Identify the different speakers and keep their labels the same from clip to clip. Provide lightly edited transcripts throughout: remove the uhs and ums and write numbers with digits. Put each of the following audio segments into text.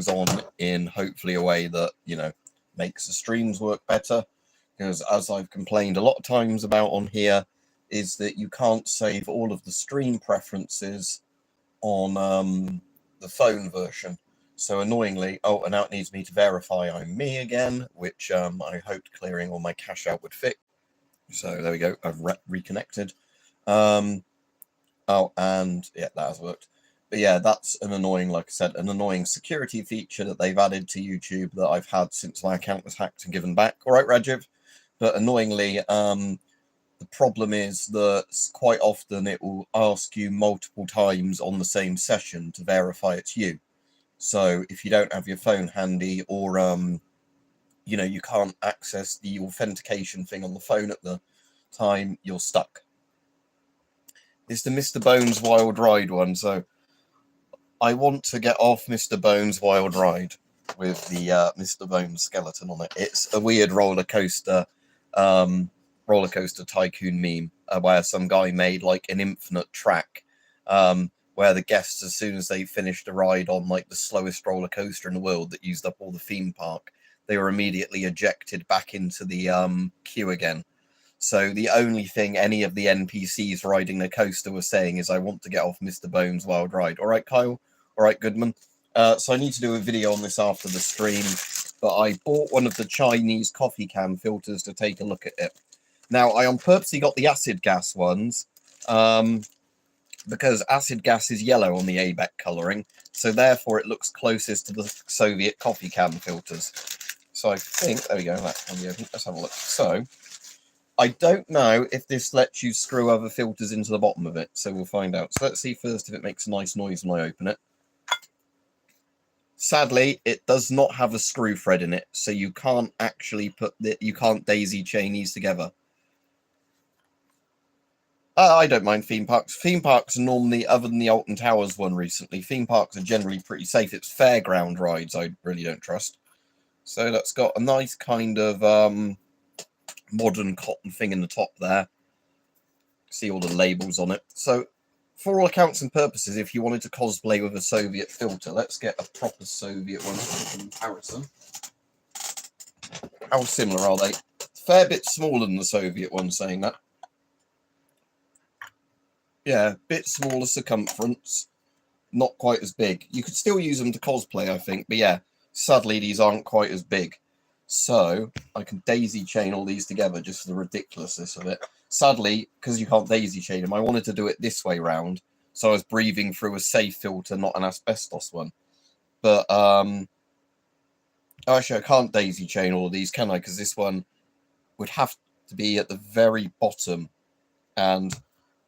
Speaker 1: things on in hopefully a way that, you know, makes the streams work better. Because as I've complained a lot of times about on here, is that you can't save all of the stream preferences on the phone version. So annoyingly, oh, and now it needs me to verify I'm me again, which I hoped clearing all my cache out would fix. So there we go, I've reconnected. Oh, and yeah, that has worked. But yeah, that's an annoying, like I said, an annoying security feature that they've added to YouTube that I've had since my account was hacked and given back. All right, Rajiv. But annoyingly, the problem is that quite often it will ask you multiple times on the same session to verify it's you. So if you don't have your phone handy, or you know, you can't access the authentication thing on the phone at the time, you're stuck. It's the Mr. Bones Wild Ride one, so I want to get off Mr. Bones Wild Ride with the Mr. Bones skeleton on it. It's a weird roller coaster tycoon meme where some guy made like an infinite track where the guests, as soon as they finished a ride on like the slowest roller coaster in the world that used up all the theme park, they were immediately ejected back into the queue again. So the only thing any of the NPCs riding the coaster were saying is, I want to get off Mr. Bones Wild Ride. All right, Kyle. All right, Goodman. So I need to do a video on this after the stream, but I bought one of the Chinese coffee can filters to take a look at it. Now, I on purposely got the acid gas ones because acid gas is yellow on the ABEC colouring, so therefore it looks closest to the Soviet coffee can filters. So I think, there we go, let's have a look. So I don't know if this lets you screw other filters into the bottom of it, so we'll find out. So let's see first if it makes a nice noise when I open it. Sadly, it does not have a screw thread in it, so you can't actually you can't daisy chain these together. I don't mind theme parks. Theme parks are normally, other than the Alton Towers one recently, theme parks are generally pretty safe. It's fairground rides I really don't trust. So that's got a nice kind of modern cotton thing in the top there. See all the labels on it. So for all accounts and purposes, if you wanted to cosplay with a Soviet filter, let's get a proper Soviet one for comparison. How similar are they? Fair bit smaller than the Soviet one, saying that. Yeah, bit smaller circumference, not quite as big. You could still use them to cosplay, I think, but yeah, sadly these aren't quite as big. So I can daisy chain all these together just for the ridiculousness of it. Sadly, because you can't daisy chain them, I wanted to do it this way round, so I was breathing through a safe filter, not an asbestos one. But actually I can't daisy chain all of these, can I? Because this one would have to be at the very bottom, and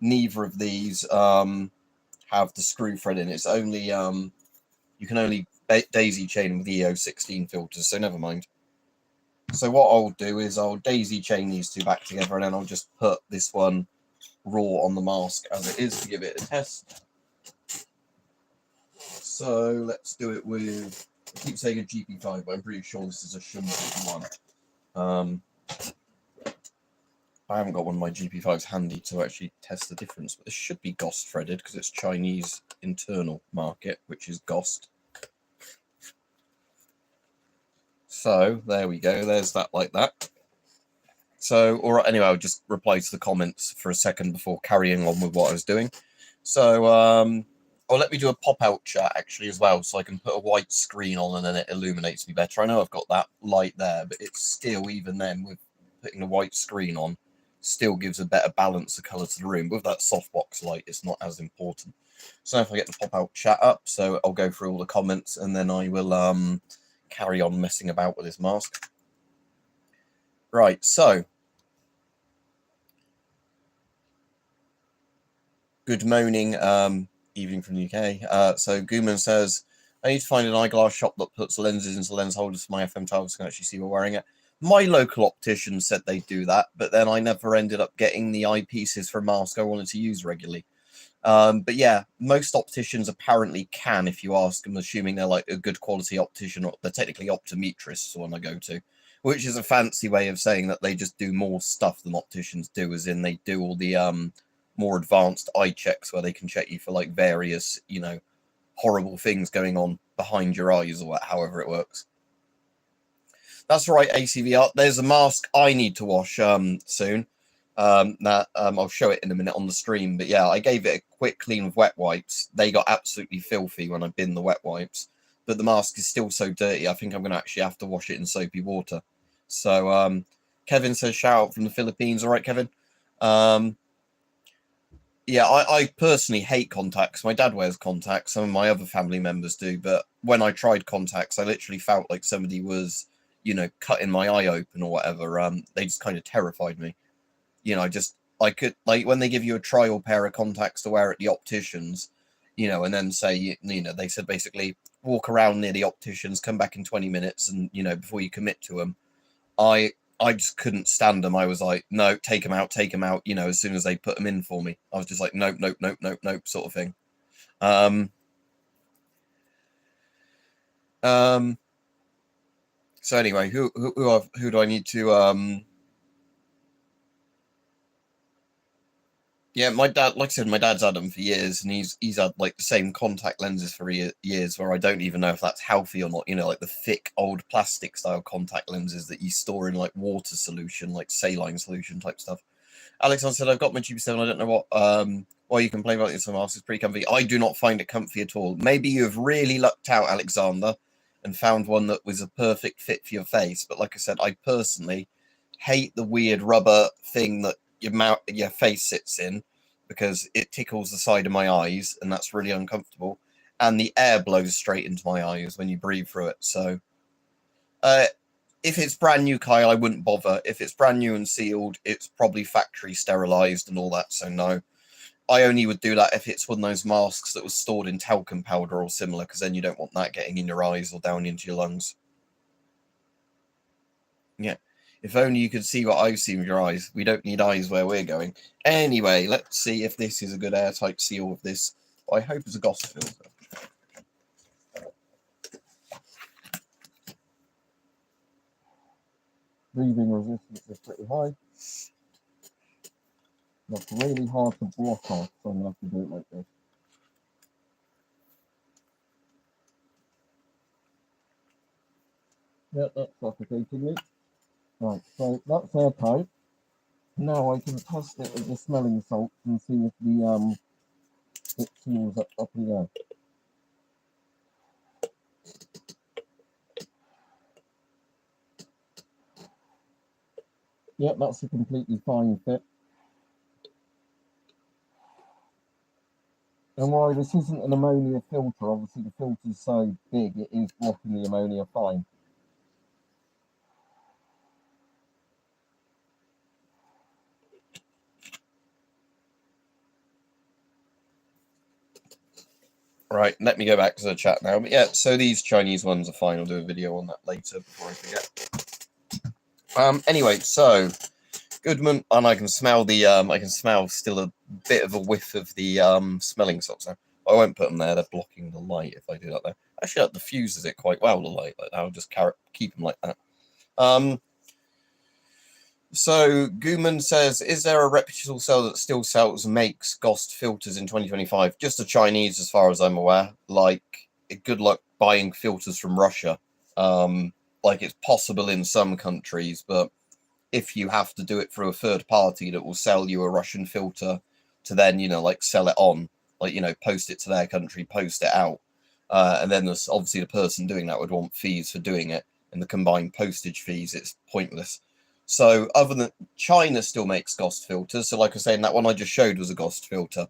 Speaker 1: neither of these have the screw thread in. It's only you can only daisy chain with the EO16 filters, so never mind. So what I'll do is I'll daisy chain these two back together, and then I'll just put this one raw on the mask as it is to give it a test. So let's do it with, I keep saying a GP5, but I'm pretty sure this is a Shun one. I haven't got one of my GP5s handy to actually test the difference, but this should be GOST threaded because it's Chinese internal market, which is GOST. So there we go. There's that like that. So, all right. Anyway, I'll just reply to the comments for a second before carrying on with what I was doing. So, let me do a pop-out chat actually as well, so I can put a white screen on and then it illuminates me better. I know I've got that light there, but it's still, even then, with putting a white screen on, still gives a better balance of colour to the room. With that softbox light, it's not as important. So if I get the pop-out chat up, so I'll go through all the comments and then I will carry on messing about with this mask. Right, so good morning, evening from the UK. So Gooman says, I need to find an eyeglass shop that puts lenses into lens holders for my FM12 so I can actually see we're wearing it. My local optician said they do that, but then I never ended up getting the eyepieces for a mask I wanted to use regularly. But yeah, most opticians apparently can, if you ask them, assuming they're like a good quality optician, or they're technically optometrists, the one I go to, which is a fancy way of saying that they just do more stuff than opticians do, as in they do all the more advanced eye checks where they can check you for like various, you know, horrible things going on behind your eyes or however it works. That's right, ACVR. There's a mask I need to wash soon. I'll show it in a minute on the stream. But yeah, I gave it a quick clean with wet wipes. They got absolutely filthy when I binned the wet wipes. But the mask is still so dirty, I think I'm going to actually have to wash it in soapy water. So Kevin says, shout out from the Philippines. All right, Kevin. Yeah, I personally hate contacts. My dad wears contacts. Some of my other family members do. But when I tried contacts, I literally felt like somebody was, you know, cutting my eye open or whatever. They just kind of terrified me. You know, I could, like, when they give you a trial pair of contacts to wear at the opticians, you know, and then say, you know, they said basically walk around near the opticians, come back in 20 minutes and, you know, before you commit to them. I just couldn't stand them. I was like, no, take them out, you know, as soon as they put them in for me. I was just like, nope, sort of thing. So anyway, who do I need to, yeah, my dad, like I said, my dad's had them for years, and he's had like the same contact lenses for years, where I don't even know if that's healthy or not. You know, like the thick old plastic style contact lenses that you store in like water solution, like saline solution type stuff. Alexander said, I've got my Tube 7. I don't know why you complain about this. Mask is pretty comfy. I do not find it comfy at all. Maybe you have really lucked out, Alexander, and found one that was a perfect fit for your face. But like I said, I personally hate the weird rubber thing that your face sits in, because it tickles the side of my eyes, and that's really uncomfortable. And the air blows straight into my eyes when you breathe through it. So, if it's brand new, Kyle, I wouldn't bother. If it's brand new and sealed, it's probably factory sterilized and all that. So no, I only would do that if it's one of those masks that was stored in talcum powder or similar, because then you don't want that getting in your eyes or down into your lungs. Yeah. If only you could see what I've seen with your eyes. We don't need eyes where we're going. Anyway, let's see if this is a good airtight seal of this. I hope it's a Goss filter. Breathing resistance is pretty high. That's really hard to block off, so I'm going to have to do it like this. Yeah, that's suffocating me. Right, so that's airtight. Now I can test it with the smelling salts and see if the it seals up here. Yep, that's a completely fine fit. And while this isn't an ammonia filter, obviously the filter's so big it is blocking the ammonia fine. Right, let me go back to the chat now. But yeah, so these Chinese ones are fine. I'll do a video on that later before I forget. Anyway, so Goodman, and I can smell the I can smell still a bit of a whiff of the smelling salts now. I won't put them there; they're blocking the light if I do that there. Actually, that diffuses it quite well, the light. Like, I'll just keep them like that. So Gooman says, is there a reputable seller that still makes Ghost filters in 2025? Just a Chinese, as far as I'm aware. Like, good luck buying filters from Russia. Like, it's possible in some countries, but if you have to do it through a third party that will sell you a Russian filter to then, you know, like sell it on, like, you know, post it to their country, post it out. And then there's obviously the person doing that would want fees for doing it, and the combined postage fees, it's pointless. So other than China still makes Ghost filters. So like I say, that one I just showed was a Ghost filter.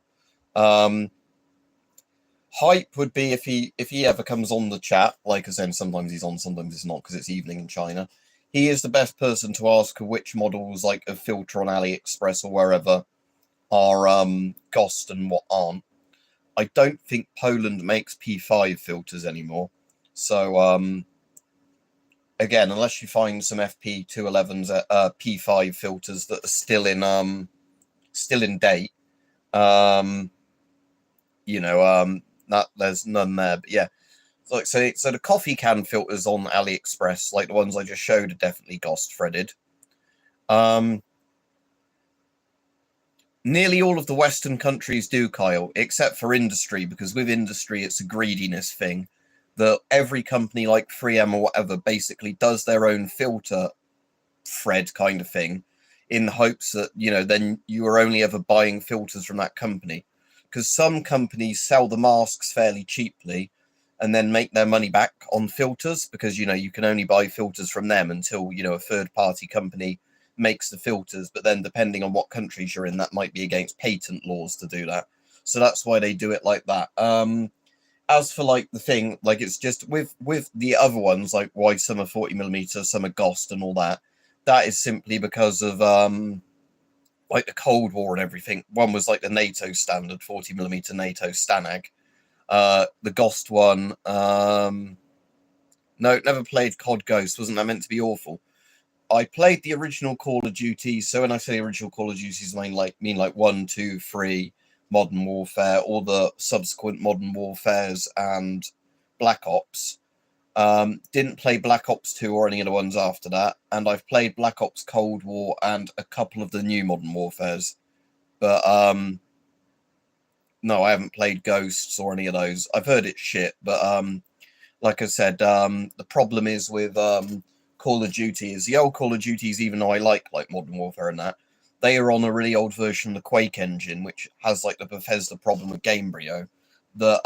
Speaker 1: Hype would be if he ever comes on the chat. Like I said, sometimes he's on, sometimes he's not, because it's evening in China. He is the best person to ask which models, like a filter on AliExpress or wherever, are Ghost and what aren't. I don't think Poland makes P5 filters anymore. So again, unless you find some FP211s P5 filters that are still in date, you know, that there's none there. But yeah, like so the coffee can filters on AliExpress, like the ones I just showed, are definitely Ghost threaded. Nearly all of the Western countries do, Kyle, except for industry, because with industry it's a greediness thing. that every company like 3M or whatever basically does their own filter thread kind of thing, in the hopes that, you know, then you are only ever buying filters from that company. Because some companies sell the masks fairly cheaply and then make their money back on filters, because, you know, you can only buy filters from them until, you know, a third party company makes the filters. But then depending on what countries you're in, that might be against patent laws to do that. So that's why they do it like that. As for like the thing, like, it's just with the other ones, like why some are 40mm, some are GOST and all that, that is simply because of like the Cold War and everything. One was like the NATO standard 40mm NATO Stanag. The GOST one, no, never played COD Ghost. Wasn't that meant to be awful? I played the original Call of Duty. So when I say original Call of Duties, I mean like 1, 2, 3, Modern Warfare, all the subsequent Modern Warfares and Black Ops. Didn't play Black Ops 2 or any of the ones after that, and I've played Black Ops Cold War and a couple of the new Modern Warfares. But no, I haven't played Ghosts or any of those. I've heard it's shit, but like I said, the problem is with Call of Duty is the old Call of Duties, even though I like Modern Warfare and that, they are on a really old version of the Quake engine, which has like the Bethesda problem with Gamebryo, that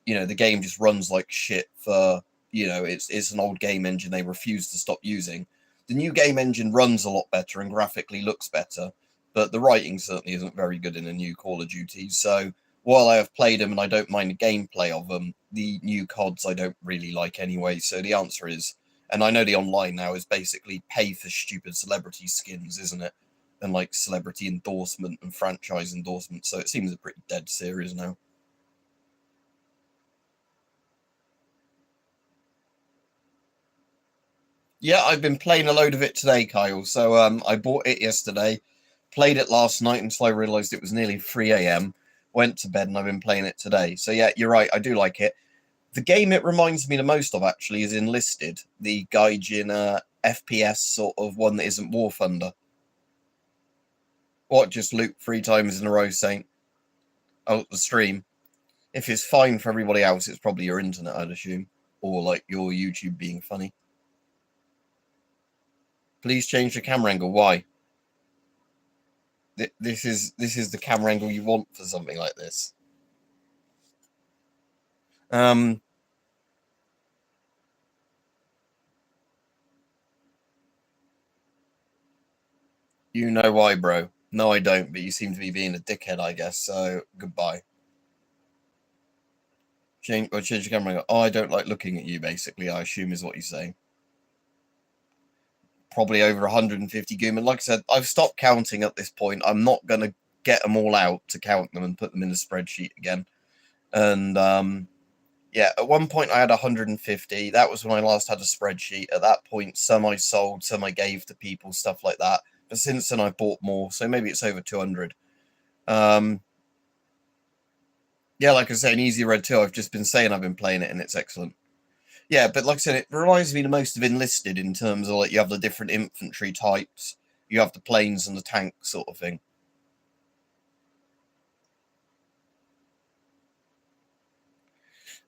Speaker 1: you know, the game just runs like shit for, you know, it's an old game engine they refuse to stop using. The new game engine runs a lot better and graphically looks better, but the writing certainly isn't very good in a new Call of Duty. So while I have played them and I don't mind the gameplay of them, the new CODs I don't really like anyway. So the answer is, and I know the online now is basically pay for stupid celebrity skins, isn't it? And like celebrity endorsement and franchise endorsement. So it seems a pretty dead series now. Yeah, I've been playing a load of it today, Kyle. So I bought it yesterday, played it last night until I realised it was nearly 3 a.m. Went to bed and I've been playing it today. So yeah, you're right, I do like it. The game it reminds me the most of actually is Enlisted, the Gaijin FPS sort of one that isn't War Thunder. What, just loop 3 times in a row saying, oh, the stream. If it's fine for everybody else, it's probably your internet, I'd assume. Or like your YouTube being funny. Please change the camera angle. Why? This is the camera angle you want for something like this. You know why, bro? No, I don't, but you seem to be being a dickhead, I guess. So goodbye. Change the camera angle. Oh, I don't like looking at you. Basically, I assume is what you're saying. Probably over 150 Gooman. Like I said, I've stopped counting at this point. I'm not going to get them all out to count them and put them in a spreadsheet again. And yeah, at one point I had 150. That was when I last had a spreadsheet. At that point, some I sold, some I gave to people, stuff like that. But since then, I bought more. So maybe it's over 200. Yeah, like I say, in Easy Red 2, I've just been saying I've been playing it and it's excellent. Yeah, but like I said, it reminds me the most of Enlisted in terms of like you have the different infantry types, you have the planes and the tanks sort of thing.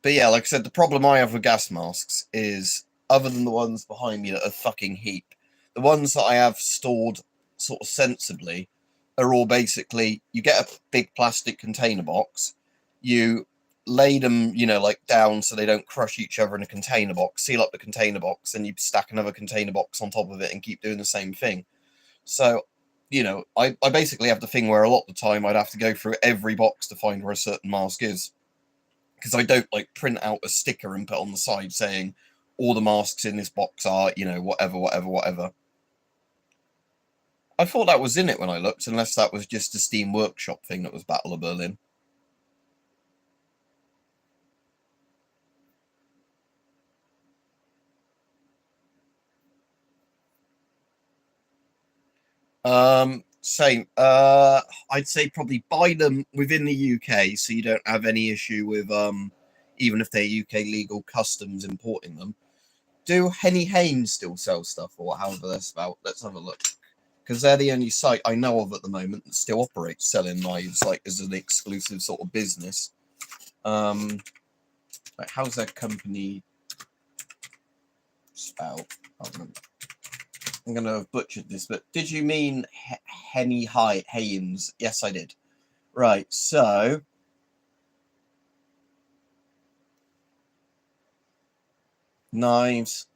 Speaker 1: But yeah, like I said, the problem I have with gas masks is, other than the ones behind me that are fucking heap, the ones that I have stored sort of sensibly are all basically, you get a big plastic container box, you lay them, you know, like down so they don't crush each other in a container box, seal up the container box, and you stack another container box on top of it and keep doing the same thing. So, you know, I basically have the thing where a lot of the time I'd have to go through every box to find where a certain mask is, because I don't like print out a sticker and put on the side saying all the masks in this box are, you know, whatever, whatever, whatever. I thought that was in it when I looked, unless that was just a Steam Workshop thing that was Battle of Berlin. Same. I'd say probably buy them within the UK so you don't have any issue with even if they're UK legal, customs importing them. Do Henny Haynes still sell stuff, or however that's about? Let's have a look, because they're the only site I know of at the moment that still operates selling knives like as an exclusive sort of business. Like, how's their company spelled? I'm going to have butchered this, but did you mean Henny Haynes? Yes, I did. Right, so knives.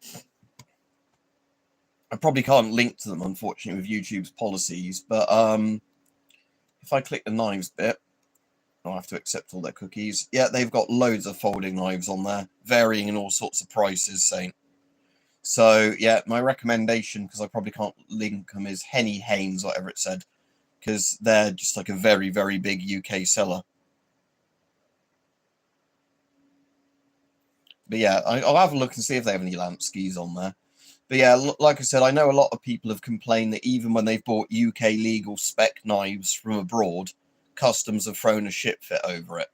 Speaker 1: I probably can't link to them, unfortunately, with YouTube's policies, but if I click the knives bit, I'll have to accept all their cookies. Yeah, they've got loads of folding knives on there, varying in all sorts of prices, Saint. So, yeah, my recommendation, because I probably can't link them, is Henny Haynes, whatever it said, because they're just like a very, very big UK seller. But yeah, I'll have a look and see if they have any Lansky's on there. But yeah, like I said, I know a lot of people have complained that even when they've bought UK legal spec knives from abroad, customs have thrown a shit fit over it.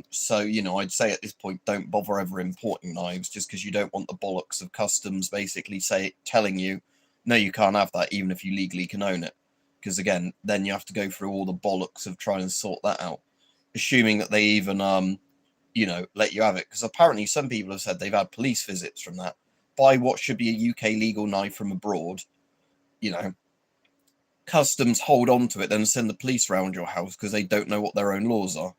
Speaker 1: So, you know, I'd say at this point, don't bother ever importing knives just because you don't want the bollocks of customs basically telling you, no, you can't have that even if you legally can own it. Because again, then you have to go through all the bollocks of trying to sort that out, assuming that they even, you know, let you have it. Because apparently some people have said they've had police visits from that. Buy what should be a UK legal knife from abroad, you know, customs hold on to it, then send the police around your house because they don't know what their own laws are.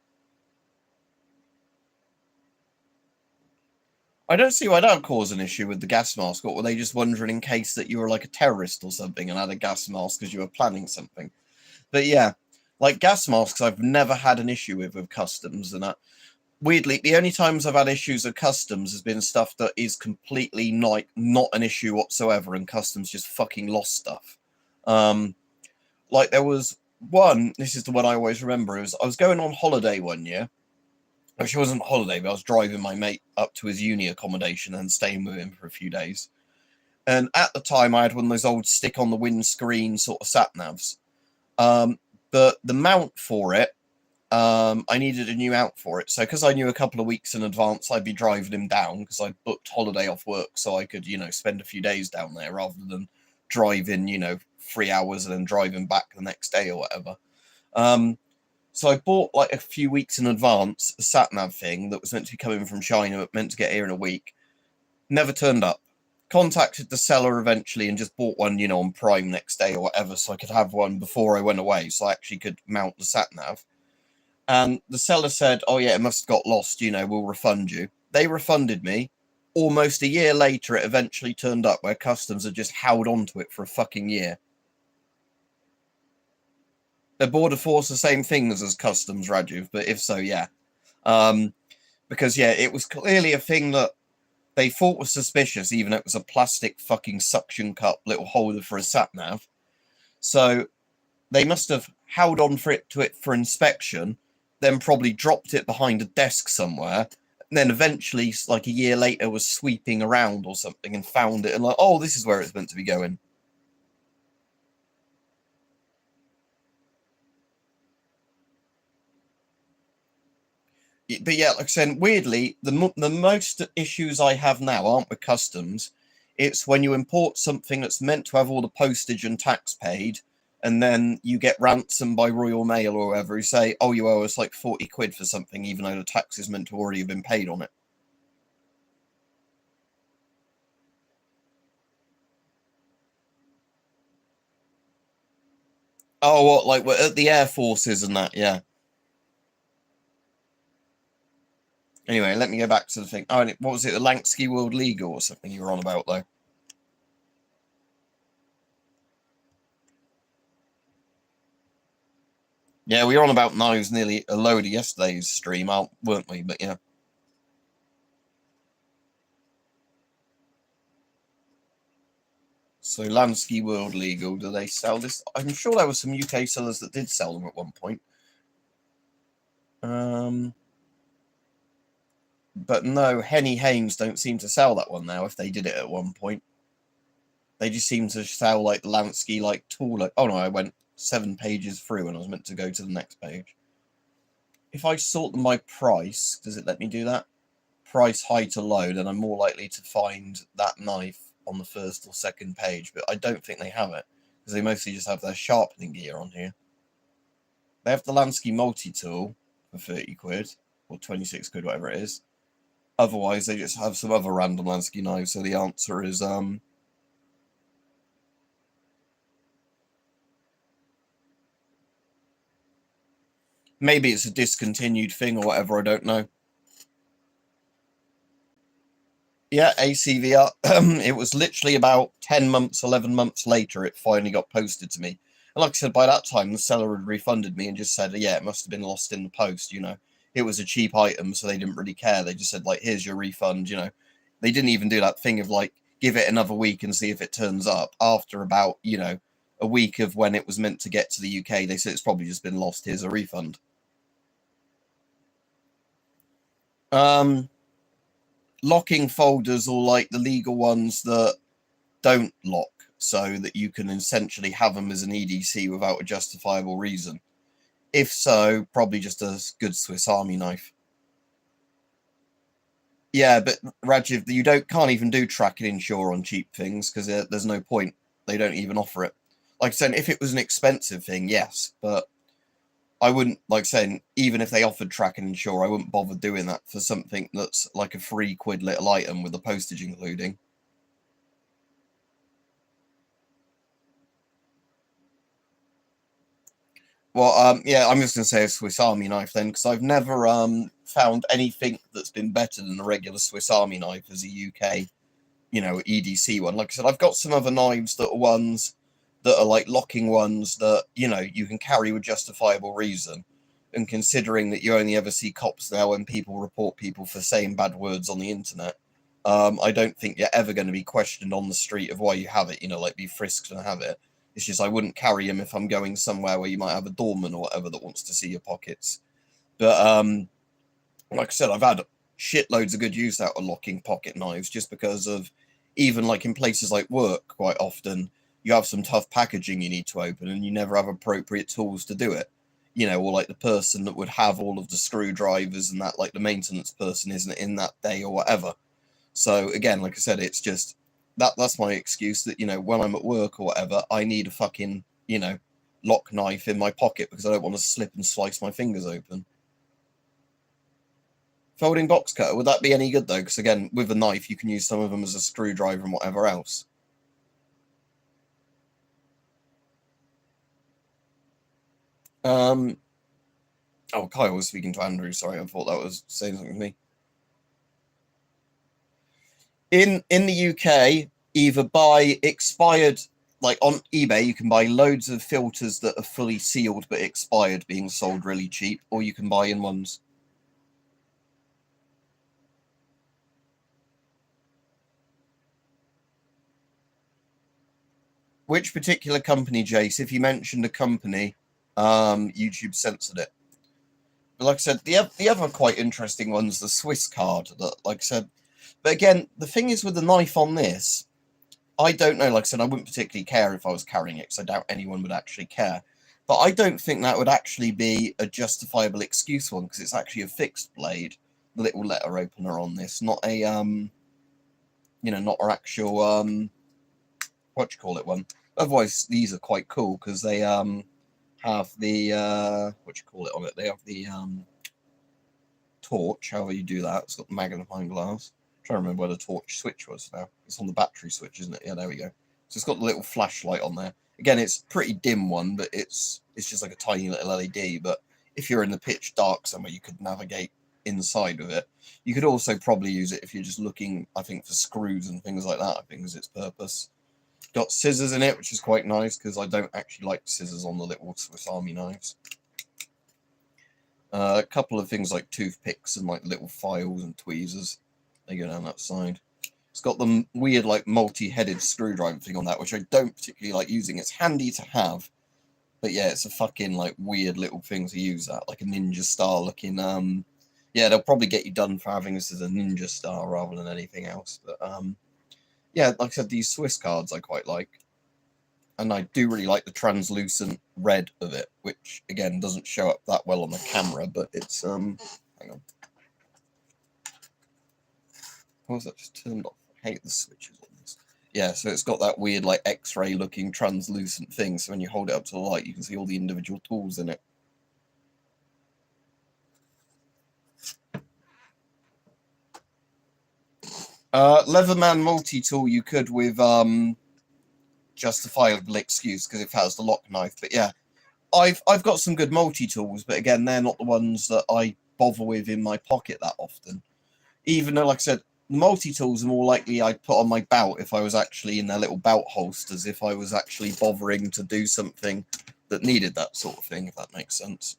Speaker 1: I don't see why that would cause an issue with the gas mask. Or were they just wondering in case that you were like a terrorist or something and had a gas mask because you were planning something? But yeah, like gas masks, I've never had an issue with customs and that. Weirdly, the only times I've had issues with customs has been stuff that is completely not an issue whatsoever, and customs just fucking lost stuff. Like there was one. This is the one I always remember. I was going on holiday one year. Actually, it wasn't a holiday, but I was driving my mate up to his uni accommodation and staying with him for a few days. And at the time, I had one of those old stick on the windscreen sort of sat navs. But the mount for it, I needed a new mount for it. So because I knew a couple of weeks in advance I'd be driving him down because I booked holiday off work so I could, you know, spend a few days down there rather than driving, you know, 3 hours and then driving back the next day or whatever. So I bought like a few weeks in advance a sat nav thing that was meant to be coming from China, but meant to get here in a week. Never turned up. Contacted the seller eventually and just bought one, you know, on Prime next day or whatever, so I could have one before I went away, so I actually could mount the sat nav. And the seller said, "Oh yeah, it must have got lost. You know, we'll refund you." They refunded me. Almost a year later, it eventually turned up where customs had just held on to it for a fucking year. The border force the same things as customs, Rajiv, but if so, yeah. Because yeah, it was clearly a thing that they thought was suspicious, even though it was a plastic fucking suction cup little holder for a sat nav. So they must have held on to it for inspection, then probably dropped it behind a desk somewhere, and then eventually, like a year later, was sweeping around or something and found it and like, oh, this is where it's meant to be going. But yeah, like I said, weirdly, the most issues I have now aren't with customs. It's when you import something that's meant to have all the postage and tax paid, and then you get ransomed by Royal Mail or whoever who say, oh, you owe us like 40 quid for something, even though the tax is meant to already have been paid on it. Oh, what, like we're at the Air Forces and that, yeah. Anyway, let me go back to the thing. Oh, what was it, the Lansky World League or something you were on about, though? Yeah, we were on about knives nearly a load of yesterday's stream, weren't we? But yeah. So Lansky World Legal, do they sell this? I'm sure there were some UK sellers that did sell them at one point. But no, Henny Haynes don't seem to sell that one now if they did it at one point. They just seem to sell like Lansky like tool. Oh no, I went 7 pages through and I was meant to go to the next page. If I sort them by price, does it let me do that? Price high to low, then I'm more likely to find that knife on the first or second page, but I don't think they have it because they mostly just have their sharpening gear on here. They have the Lansky multi-tool for 30 quid or 26 quid, whatever it is. Otherwise, they just have some other random Lansky knives. So the answer is maybe it's a discontinued thing or whatever. I don't know. Yeah, ACVR. It was literally about 10 months, 11 months later, it finally got posted to me. And like I said, by that time, the seller had refunded me and just said, yeah, it must have been lost in the post, you know. It was a cheap item, so they didn't really care. They just said, like, here's your refund, you know. They didn't even do that thing of, like, give it another week and see if it turns up. After about, you know, a week of when it was meant to get to the UK, they said it's probably just been lost. Here's a refund. Locking folders, or like the legal ones that don't lock, so that you can essentially have them as an EDC without a justifiable reason. If so, probably just a good Swiss Army knife. Yeah, but Rajiv, you can't even do track and insure on cheap things because there's no point. They don't even offer it. Like I said, if it was an expensive thing, yes, but I wouldn't, like saying, even if they offered track and insure, I wouldn't bother doing that for something that's like a £3 little item with the postage including. Well, yeah, I'm just going to say a Swiss Army knife then, because I've never found anything that's been better than a regular Swiss Army knife as a UK, you know, EDC one. Like I said, I've got some other knives that are ones that are like locking ones that, you know, you can carry with justifiable reason. And considering that you only ever see cops now when people report people for saying bad words on the internet, I don't think you're ever going to be questioned on the street of why you have it, you know, like be frisked and have it. It's just I wouldn't carry them if I'm going somewhere where you might have a doorman or whatever that wants to see your pockets. But like I said, I've had shitloads of good use out of locking pocket knives just because of, even like in places like work, quite often you have some tough packaging you need to open and you never have appropriate tools to do it. You know, or like the person that would have all of the screwdrivers and that, like the maintenance person isn't in that day or whatever. So again, like I said, it's just that's my excuse that, you know, when I'm at work or whatever, I need a fucking, you know, lock knife in my pocket because I don't want to slip and slice my fingers open. Folding box cutter, would that be any good though? Because again, with a knife, you can use some of them as a screwdriver and whatever else. Oh, Kyle was speaking to Andrew. Sorry, I thought that was saying something to me. In the UK, either buy expired, like on eBay, you can buy loads of filters that are fully sealed but expired being sold really cheap, or you can buy in ones. Which particular company, Jace? If you mentioned a company, YouTube censored it. But like I said, the other quite interesting one's the Swiss card that, like I said, but again, the thing is with the knife on this, I don't know. Like I said, I wouldn't particularly care if I was carrying it because I doubt anyone would actually care. But I don't think that would actually be a justifiable excuse one because it's actually a fixed blade, the little letter opener on this, not a you know, not our actual what do you call it one. Otherwise, these are quite cool because they have the what do you call it on it? They have the torch. However you do that, it's got the magnifying glass. I'm trying to remember where the torch switch was now. It's on the battery switch, isn't it? Yeah, there we go. So it's got the little flashlight on there. Again, it's a pretty dim one, but it's just like a tiny little LED. But if you're in the pitch dark somewhere, you could navigate inside of it. You could also probably use it if you're just looking, I think, for screws and things like that. I think is its purpose. Got scissors in it, which is quite nice because I don't actually like scissors on the little Swiss Army knives. A couple of things like toothpicks and like little files and tweezers. They go down that side. It's got the weird like multi-headed screwdriver thing on that, which I don't particularly like using. It's handy to have, but yeah, it's a fucking like weird little thing to use that, like a ninja star looking. Yeah, they'll probably get you done for having this as a ninja star rather than anything else. But yeah, like I said, these Swiss cards I quite like. And I do really like the translucent red of it, which again doesn't show up that well on the camera, but it's hang on. What was that just turned off? I hate the switches on this. Yeah, so it's got that weird like X-ray looking translucent thing, so when you hold it up to the light you can see all the individual tools in it. Leatherman multi-tool you could with Justifiable excuse because it has the lock knife. But yeah, I've got some good multi-tools, but again, they're not the ones that I bother with in my pocket that often. Even though, like I said, the multi-tools are more likely I'd put on my belt if I was actually in their little belt holsters, if I was actually bothering to do something that needed that sort of thing, if that makes sense.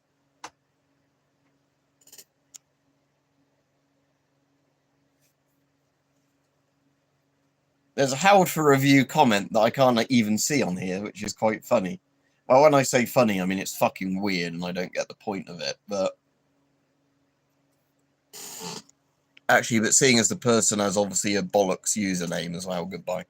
Speaker 1: There's a Howard for Review comment that I can't even see on here, which is quite funny. Well, when I say funny, I mean it's fucking weird and I don't get the point of it, but... Actually, but seeing as the person has obviously a bollocks username as well, goodbye.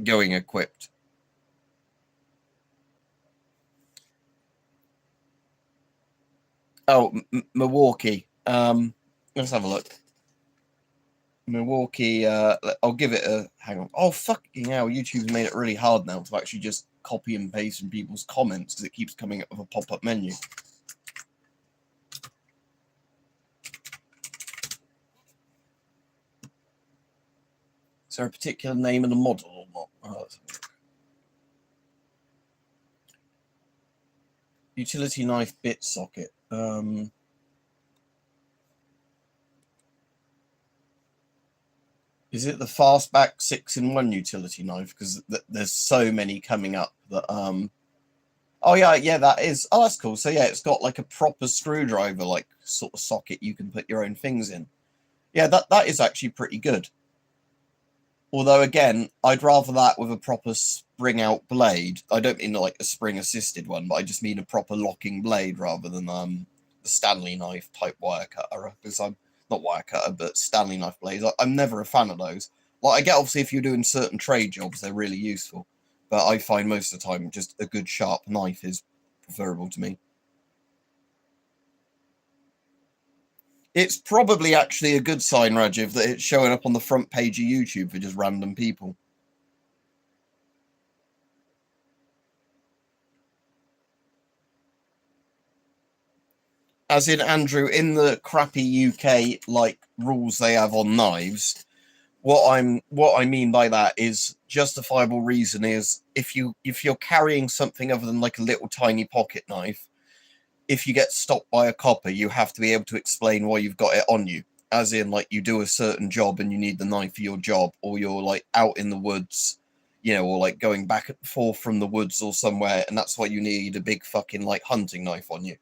Speaker 1: Going equipped. Oh, Milwaukee. Let's have a look. Milwaukee, I'll give it a... Hang on. Oh, fucking hell, YouTube's made it really hard now to actually just copy and paste from people's comments because it keeps coming up with a pop-up menu. Is there a particular name of the model or not? Oh, utility knife bit socket. Is it the fastback 6-in-1 utility knife? Because there's so many coming up that oh yeah, that is. Oh, that's cool. So yeah, it's got like a proper screwdriver, like sort of socket you can put your own things in. Yeah, that is actually pretty good. Although again, I'd rather that with a proper spring out blade. I don't mean like a spring assisted one, but I just mean a proper locking blade rather than the Stanley knife type wire cutter. Because I'm not wire cutter, but Stanley knife blades. I'm never a fan of those. Like I get obviously if you're doing certain trade jobs, they're really useful. But I find most of the time just a good sharp knife is preferable to me. It's probably actually a good sign, Rajiv, that it's showing up on the front page of YouTube for just random people. As in, Andrew, in the crappy UK like rules they have on knives, what I mean by that is justifiable reason is if you're carrying something other than like a little tiny pocket knife, if you get stopped by a copper, you have to be able to explain why you've got it on you. As in, like, you do a certain job and you need the knife for your job, or you're like out in the woods, you know, or like going back and forth from the woods or somewhere, and that's why you need a big fucking like hunting knife on you.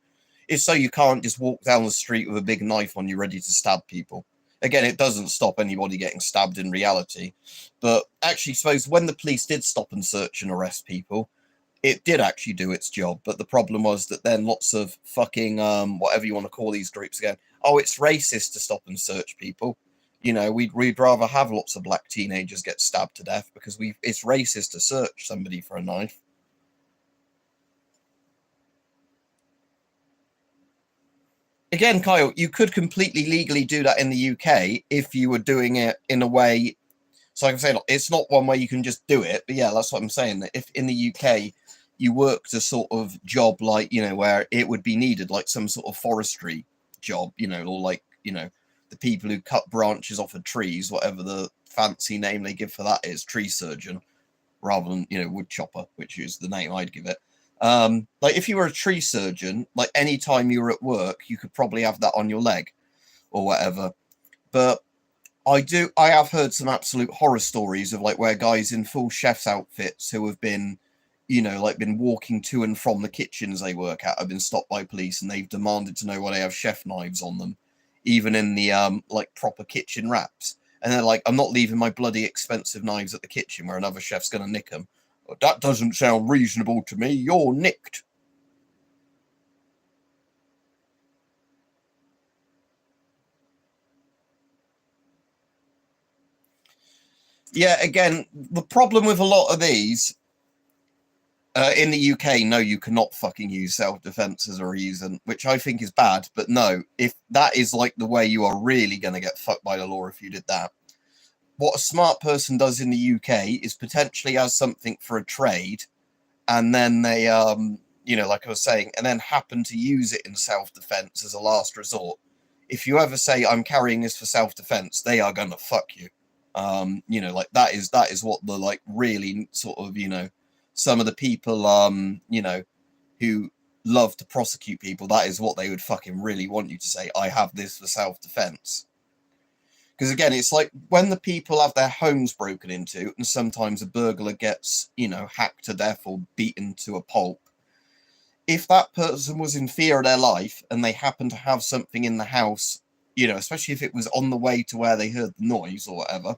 Speaker 1: It's so you can't just walk down the street with a big knife on you ready to stab people. Again, it doesn't stop anybody getting stabbed in reality, but actually, suppose when the police did stop and search and arrest people, it did actually do its job, but the problem was that then lots of fucking whatever you want to call these groups again. Oh, it's racist to stop and search people. You know, we'd rather have lots of black teenagers get stabbed to death because it's racist to search somebody for a knife. Again, Kyle, you could completely legally do that in the UK if you were doing it in a way. So like I say, it's not one way you can just do it, but yeah, that's what I'm saying. That if in the UK you worked a sort of job like, you know, where it would be needed, like some sort of forestry job, you know, or like, you know, the people who cut branches off of trees, whatever the fancy name they give for that is, tree surgeon, rather than, you know, wood chopper, which is the name I'd give it. Like if you were a tree surgeon, like any time you were at work, you could probably have that on your leg or whatever. But I have heard some absolute horror stories of like where guys in full chef's outfits who have been, you know, like been walking to and from the kitchens they work at have been stopped by police and they've demanded to know why they have chef knives on them, even in the like proper kitchen wraps. And they're like, I'm not leaving my bloody expensive knives at the kitchen where another chef's going to nick them. That doesn't sound reasonable to me. You're nicked. Yeah, again, the problem with a lot of these in the UK, no, you cannot fucking use self-defense as a reason, which I think is bad. But no, if that is like the way you are really going to get fucked by the law if you did that. What a smart person does in the UK is potentially as something for a trade, and then they, you know, like I was saying, and then happen to use it in self-defense as a last resort. If you ever say, I'm carrying this for self-defense, they are going to fuck you. You know, like that is what the, like, really sort of, you know, some of the people, you know, who love to prosecute people, that is what they would fucking really want you to say, I have this for self-defense. Because again, it's like when the people have their homes broken into, and sometimes a burglar gets, you know, hacked to death or beaten to a pulp. If that person was in fear of their life and they happen to have something in the house, you know, especially if it was on the way to where they heard the noise or whatever,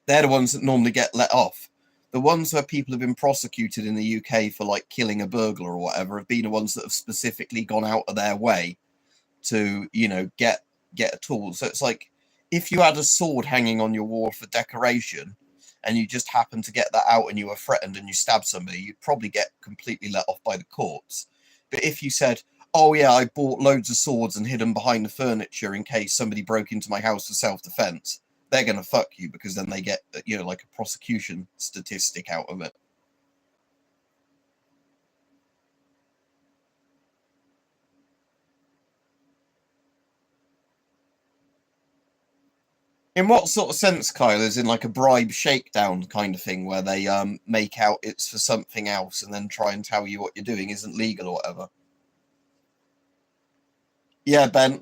Speaker 1: they're the ones that normally get let off. The ones where people have been prosecuted in the UK for, like, killing a burglar or whatever have been the ones that have specifically gone out of their way to, you know, get a tool. So it's like, if you had a sword hanging on your wall for decoration and you just happened to get that out and you were threatened and you stabbed somebody, you'd probably get completely let off by the courts. But if you said, oh yeah, I bought loads of swords and hid them behind the furniture in case somebody broke into my house for self-defense, they're going to fuck you, because then they get, you know, like a prosecution statistic out of it. In what sort of sense, Kyle? Is in like a bribe shakedown kind of thing where they make out it's for something else and then try and tell you what you're doing isn't legal or whatever? Yeah, Ben,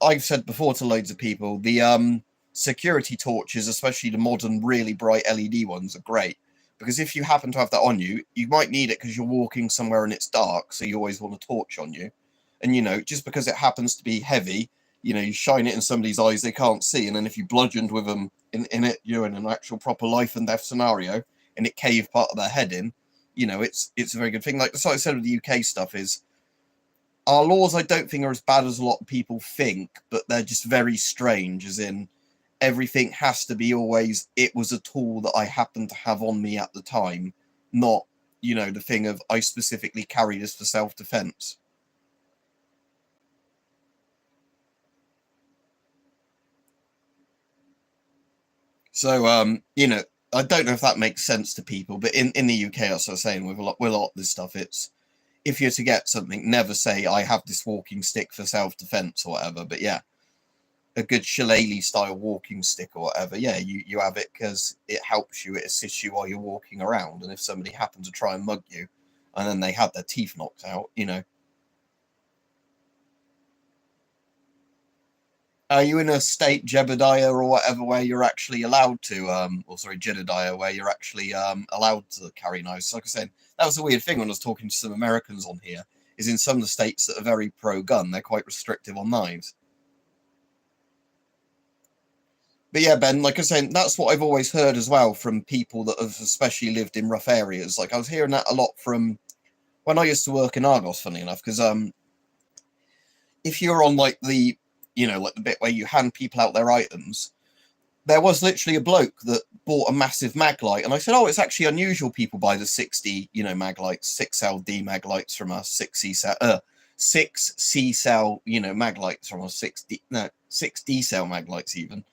Speaker 1: I've said before to loads of people, the security torches, especially the modern really bright LED ones, are great. Because if you happen to have that on you, you might need it because you're walking somewhere and it's dark, so you always want a torch on you. And, you know, just because it happens to be heavy, you know, you shine it in somebody's eyes they can't see, and then if you bludgeoned with them in it, you're in an actual proper life and death scenario, and it caved part of their head in, you know, it's a very good thing. Like I said with the UK stuff is, our laws, I don't think, are as bad as a lot of people think, but they're just very strange, as in everything has to be always, it was a tool that I happened to have on me at the time, not, you know, the thing of I specifically carry this for self-defense. So, you know, I don't know if that makes sense to people, but in the UK, as I was saying, with a lot of this stuff, it's, if you're to get something, never say, I have this walking stick for self-defense or whatever. But yeah, a good shillelagh style walking stick or whatever, yeah, you have it because it helps you, it assists you while you're walking around. And if somebody happened to try and mug you and then they had their teeth knocked out, you know. Are you in a state, Jebediah or whatever, where you're actually allowed to, or sorry, Jedediah, where you're actually allowed to carry knives? Like I said, that was a weird thing when I was talking to some Americans on here, is in some of the states that are very pro-gun, they're quite restrictive on knives. But yeah, Ben, like I said, that's what I've always heard as well from people that have especially lived in rough areas. Like I was hearing that a lot from when I used to work in Argos, funny enough, because if you're on like the, you know, like the bit where you hand people out their items, there was literally a bloke that bought a massive mag light, and I said, oh, it's actually unusual people buy the 60, you know, mag lights, 6LD mag lights from us, 6C cell, you know, mag lights from us, 6D cell mag lights even.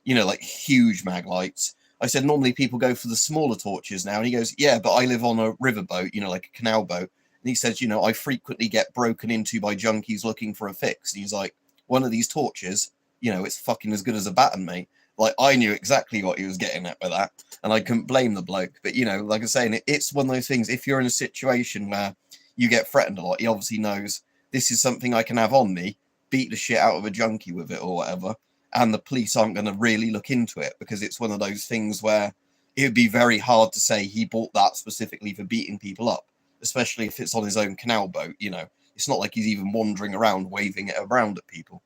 Speaker 1: You know, like huge mag lights. I said, normally people go for the smaller torches now. And he goes, yeah, but I live on a riverboat, you know, like a canal boat. And he says, you know, I frequently get broken into by junkies looking for a fix. And he's like, one of these torches, you know, it's fucking as good as a baton, mate. Like, I knew exactly what he was getting at with that. And I couldn't blame the bloke. But, you know, like I was saying, it's one of those things, if you're in a situation where you get threatened a lot, he obviously knows this is something I can have on me, beat the shit out of a junkie with it or whatever. And the police aren't going to really look into it, because it's one of those things where it would be very hard to say he bought that specifically for beating people up, especially if it's on his own canal boat. You know, it's not like he's even wandering around waving it around at people.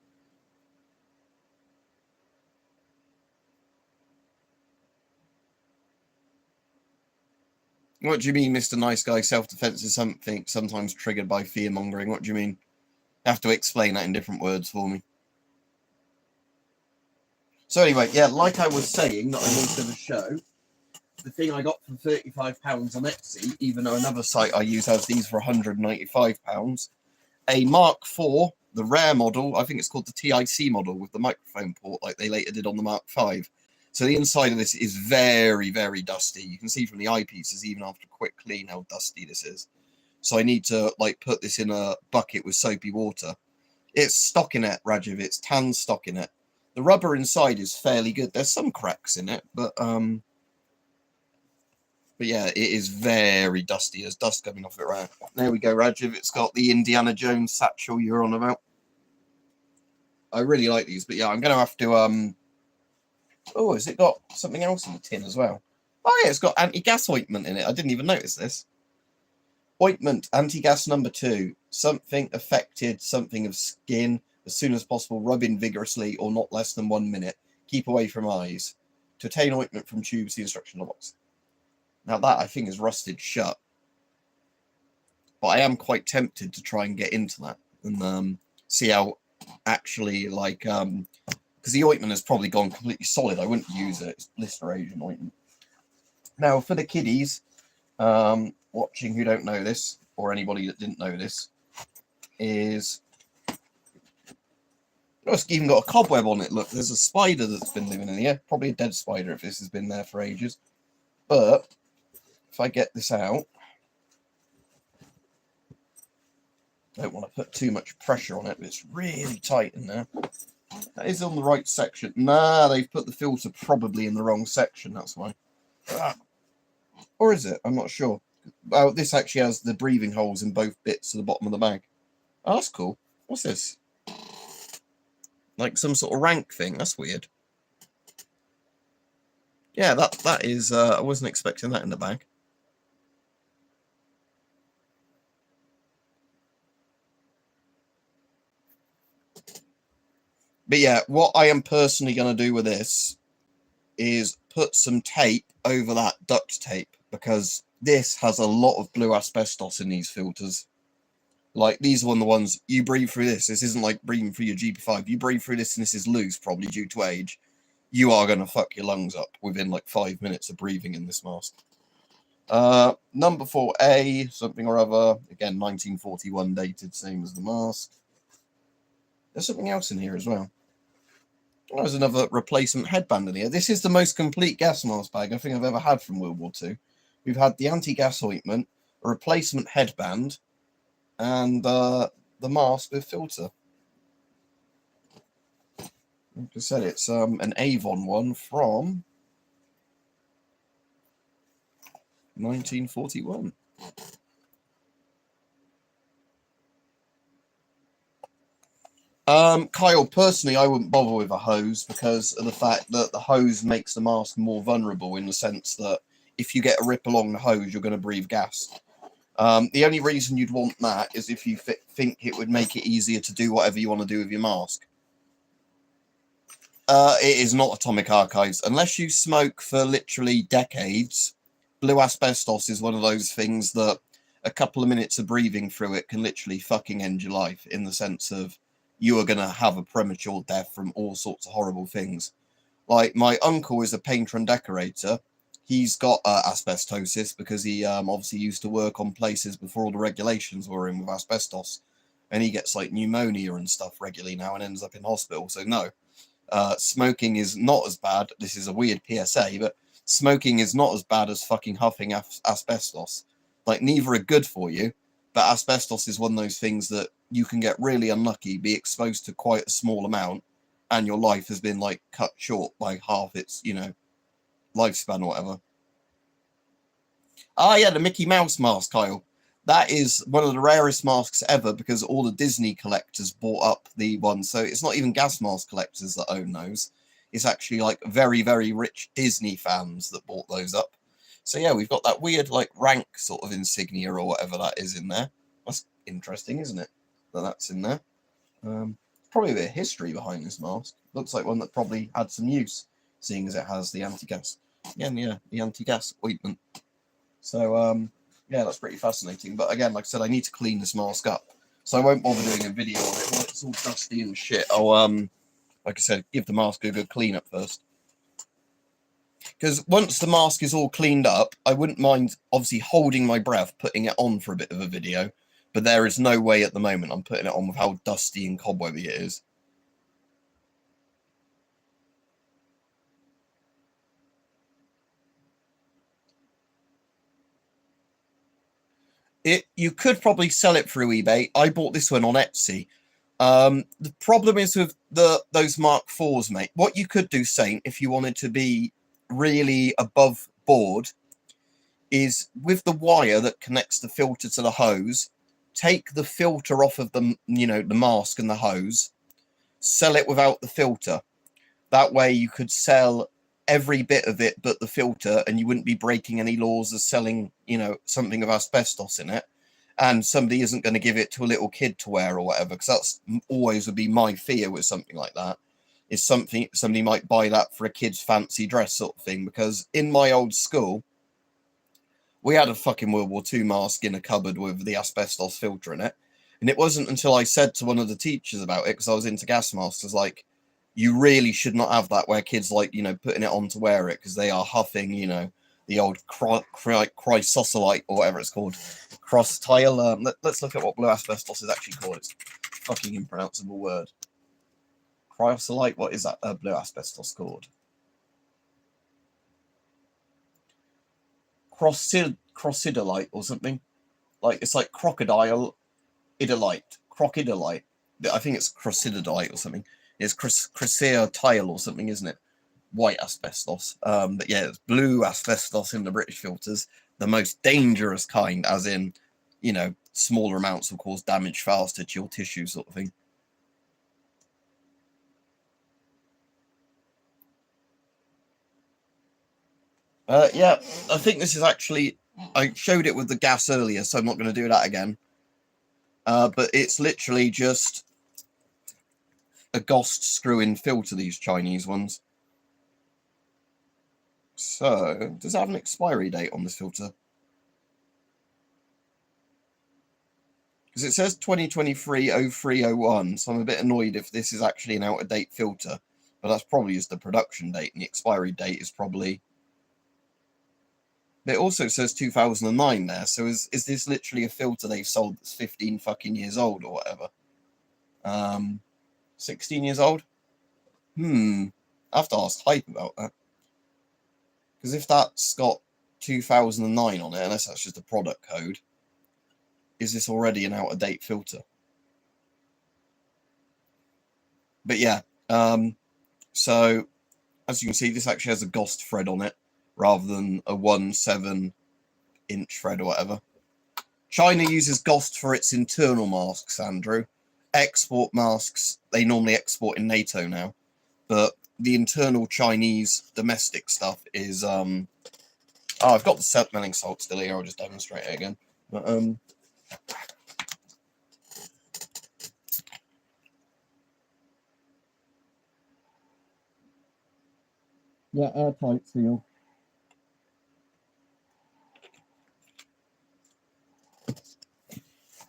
Speaker 1: What do you mean, Mr. Nice Guy? Self-defense is something sometimes triggered by fear-mongering. What do you mean? You have to explain that in different words for me. So anyway, yeah, like I was saying, that I wanted to show, the thing I got for £35 on Etsy, even though another site I use has these for £195, a Mark IV, the rare model, I think it's called the TIC model with the microphone port, like they later did on the Mark V. So the inside of this is very, very dusty. You can see from the eyepieces, even after a quick clean, how dusty this is. So I need to like put this in a bucket with soapy water. It's stockinette, Rajiv. It's tan stockinette. The rubber inside is fairly good. There's some cracks in it, but yeah, it is very dusty. There's dust coming off it right. There we go, Rajiv. It's got the Indiana Jones satchel you're on about. I really like these, but yeah, I'm gonna have to oh, has it got something else in the tin as well? Oh yeah, it's got anti-gas ointment in it. I didn't even notice this. Ointment, anti-gas number 2. Something affected, something of skin. As soon as possible, rub in vigorously or not less than 1 minute. Keep away from eyes. To obtain ointment from tubes, the instruction box. Now that, I think, is rusted shut. But I am quite tempted to try and get into that and see how actually, like, because the ointment has probably gone completely solid. I wouldn't use it. It's blister agent ointment. Now, for the kiddies watching who don't know this, or anybody that didn't know this, is... Oh, it's even got a cobweb on it. Look, there's a spider that's been living in here. Probably a dead spider if this has been there for ages. But if I get this out, I don't want to put too much pressure on it, but it's really tight in there. That is on the right section. Nah, they've put the filter probably in the wrong section, that's why. Or is it? I'm not sure. Oh, this actually has the breathing holes in both bits of the bottom of the bag. Oh, that's cool. What's this? Like some sort of rank thing. That's weird. Yeah, that is... I wasn't expecting that in the bag. But yeah, what I am personally going to do with this is put some tape over that duct tape, because this has a lot of blue asbestos in these filters. Like, these are one of the ones, you breathe through this. This isn't like breathing through your GP5. You breathe through this and this is loose, probably due to age. You are going to fuck your lungs up within like 5 minutes of breathing in this mask. Number 4A, something or other. Again, 1941 dated, same as the mask. There's something else in here as well. There's another replacement headband in here. This is the most complete gas mask bag I think I've ever had from World War II. We've had the anti-gas ointment, a replacement headband, and the mask with filter. Like I said, it's an Avon one from 1941. Kyle, personally, I wouldn't bother with a hose because of the fact that the hose makes the mask more vulnerable, in the sense that if you get a rip along the hose, you're going to breathe gas. The only reason you'd want that is if you think it would make it easier to do whatever you want to do with your mask. It is not Atomic Archives. Unless you smoke for literally decades, blue asbestos is one of those things that a couple of minutes of breathing through it can literally fucking end your life, in the sense of you are going to have a premature death from all sorts of horrible things. Like, my uncle is a painter and decorator. He's got asbestosis because he obviously used to work on places before all the regulations were in with asbestos. And he gets like pneumonia and stuff regularly now and ends up in hospital. So no, smoking is not as bad. This is a weird PSA, but smoking is not as bad as fucking huffing asbestos. Like, neither are good for you, but asbestos is one of those things that you can get really unlucky, be exposed to quite a small amount, and your life has been like cut short by half its, you know, lifespan or whatever. Ah, yeah, the Mickey Mouse mask, Kyle. That is one of the rarest masks ever, because all the Disney collectors bought up the one. So it's not even gas mask collectors that own those. It's actually like very, very rich Disney fans that bought those up. So yeah, we've got that weird like rank sort of insignia or whatever that is in there. That's interesting, isn't it? That's in there. Probably a bit of history behind this mask. Looks like one that probably had some use, seeing as it has the anti-gas. Again, yeah, the anti-gas ointment. So, yeah, that's pretty fascinating. But again, like I said, I need to clean this mask up. So I won't bother doing a video on it while it's all dusty and shit. I'll, like I said, give the mask a good clean up first. Because once the mask is all cleaned up, I wouldn't mind, obviously, holding my breath, putting it on for a bit of a video. But there is no way at the moment I'm putting it on with how dusty and cobwebby it is. You could probably sell it through eBay. I bought this one on Etsy. The problem is with those Mark IVs, mate. What you could do, Saint, if you wanted to be really above board, is with the wire that connects the filter to the hose, take the filter off of the, the mask and the hose, sell it without the filter. That way you could sell every bit of it but the filter, and you wouldn't be breaking any laws of selling, something with asbestos in it. And somebody isn't going to give it to a little kid to wear or whatever, because that's always would be my fear with something like that. Is somebody might buy that for a kid's fancy dress sort of thing. Because in my old school, we had a fucking World War II mask in a cupboard with the asbestos filter in it. And it wasn't until I said to one of the teachers about it, because I was into gas masks, I was like, you really should not have that where kids like, putting it on to wear it, because they are huffing, the old chrysosolite or whatever it's called. Cross-tile. Let's look at what blue asbestos is actually called. It's a fucking impronounceable word. Chrysosolite, what is that blue asbestos called? Crocodilite or something. Like, it's like crocodile idolite. Crocodilite. I think it's crocodilite or something. It's tile or something, isn't it? White asbestos. But yeah, it's blue asbestos in the British filters. The most dangerous kind, as in, smaller amounts will cause damage faster to your tissue sort of thing. Yeah, I think this is actually, I showed it with the gas earlier, so I'm not going to do that again. But it's literally just a GOST screw-in filter, these Chinese ones. So, does it have an expiry date on this filter? Because it says 2023-03-01, so I'm a bit annoyed if this is actually an out-of-date filter. But that's probably just the production date, and the expiry date is probably... It also says 2009 there, so is this literally a filter they've sold that's 15 fucking years old or whatever? 16 years old? I have to ask Hype about that. Because if that's got 2009 on it, unless that's just a product code, is this already an out-of-date filter? But yeah, so as you can see, this actually has a GOST thread on it, rather than a 1/7-inch thread or whatever. China uses GOST for its internal masks, Andrew. Export masks, they normally export in NATO now. But the internal Chinese domestic stuff is... Oh, I've got the smelling salt still here. I'll just demonstrate it again. But, yeah, airtight seal.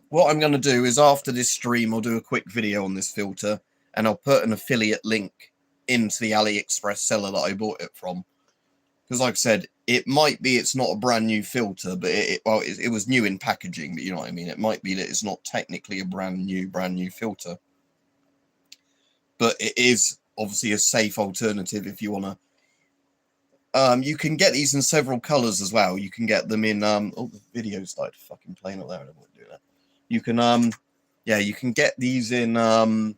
Speaker 1: What I'm going to do is after this stream, I'll do a quick video on this filter, and I'll put an affiliate link into the AliExpress seller that I bought it from. Because like I said, it might be it's not a brand new filter, but it was new in packaging, but you know what I mean? It might be that it's not technically a brand new filter. But it is obviously a safe alternative if you want to. You can get these in several colors as well. You can get them in... oh, the video started fucking playing up there. I don't want to do that. You can, you can get these in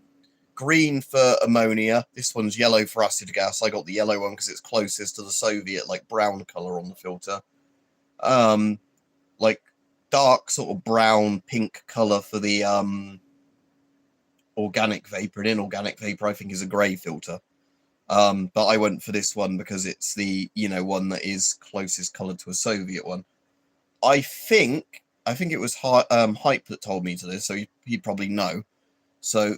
Speaker 1: green for ammonia. This one's yellow for acid gas. I got the yellow one because it's closest to the Soviet, like, brown color on the filter. Like, dark sort of brown, pink color for the organic vapor. And inorganic vapor, I think, is a gray filter. But I went for this one because it's the, one that is closest color to a Soviet one. I think it was Hype that told me to this, so he'd probably know. So